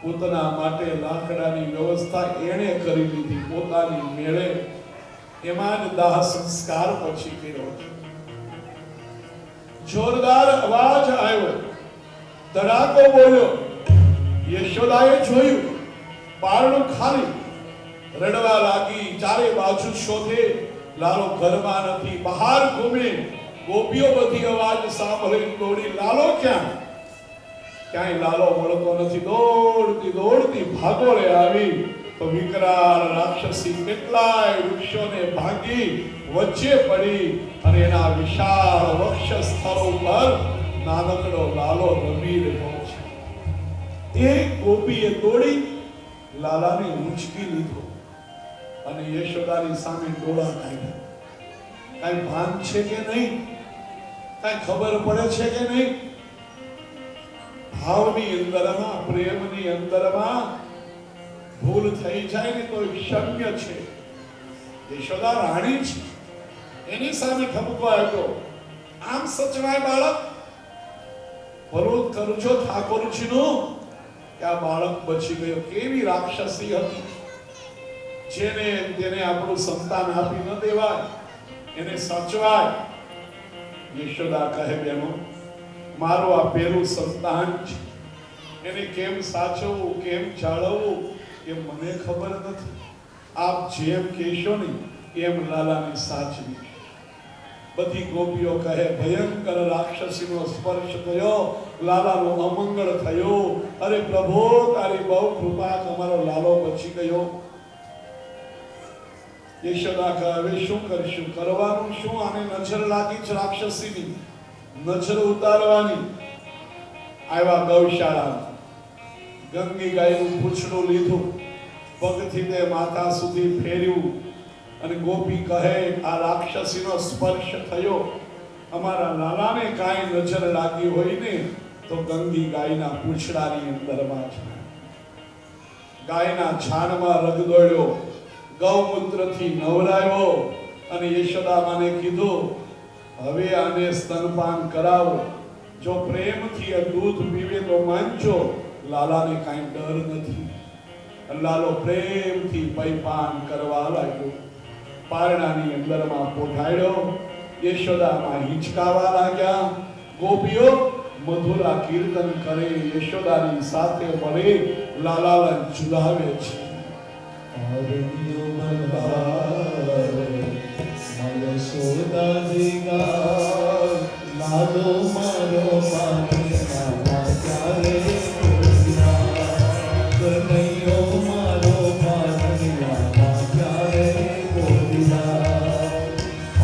પૂતના માટે લાકડાની વ્યવસ્થા એણે કરી લીધી પોતાની મેળે. એમાં જ દાહ સંસ્કાર પછી કર્યો. જોરદાર અવાજ આવ્યો, ધડાકો બોલ્યો. યશોદાએ જોયું, બારણું ખાલી. રડવા લાગી. ચારે બાજુ શોધે, લાલો ઘરમાં નથી, બહાર ઘૂમે. ગોપીઓ બધી અવાજ સાંભળી દોડી. લાલો ક્યાં? ક્યાંય લાલો મળતો નથી. દોડતી દોડતી ભાગોળે આવી તો વિકરાળ રાક્ષસી કેટલાય વૃક્ષોને ભાંગી વચ્ચે પડી અને એના વિશાળ વક્ષ સ્થળ ઉપર નાનકડો લાલો રમી રહ્યો છે. એક ગોપીએ દોડી લાલાને ઉંચકી લીધો અને યશોદાની સામે ડોળા કાઢ્યા. કઈ ભાન છે કે નહીં? કઈ ખબર પડે છે કે નહીં? ભાવની અંદરમાં, પ્રેમની અંદરમાં ભૂલ થઈ જાય ને તો ક્ષમ્ય છે. યશોદા રાણી છે, એની સામે ઠપકો આપ્યો. આમ સચવાય બાળક? ભલું કરજો ઠાકોરજીનું કે આ બાળક બચી ગયો. કેવી રાક્ષસી હતી, જેને આપણું સંતાન આપી ન દેવાય, એને સચવાય. યશોદા કહે, બેનો મારું આ પહેલું સંતાન છે, એને કેમ સાચવવું, કેમ જાળવવું એ મને ખબર નથી. આપ જેમ કહેશો ને એમ લાલાને સાચવી. બધી ગોપીઓ કહે, ભયંકર રાક્ષસીનો સ્પર્શ થયો, લાલાનો અમંગળ થયો. અરે પ્રભુ, તારી બહુ કૃપા, તમારો લાલો બચી ગયો. યશોદા કહે, હવે શું કરશું? કરવાનું શું? આને નજર લાગી જ રાક્ષસીની, નજર ઉતારવાની. આવ્યા ગૌશાળા, ગંગી ગાયનું પૂંછડું લીધું, પગથી તે માથા સુધી ફેર્યું અને ગોપી કહે, આ રાક્ષસીનો સ્પર્શ થયો, અમારા લાલાને કાંઈ નજર લાગી હોય ને તો ગંગી ગાયના પૂંછડાની અંદરમાં છે. ગાયના છાણમાં રગદોળ્યો, ગૌમૂત્રથી નવરાયો અને યશોદામાને કીધું, હવે આને સ્તનપાન કરાવો. જો પ્રેમથી આ દૂધ પીવે તો માનજો, લાલાને કાંઈ ડર નથી. લાલો પ્રેમથી પૈપાન કરવા લાગ્યો. પારણાની અંદરમાં પોઢાડ્યો. યશોદામાં હિંચકાવા લાગ્યા. ગોપીઓ મધુરા કીર્તન કરે, યશોદાની સાથે મળે, લાલાને ઝુલાવે છે. યશોદા લાલો મારો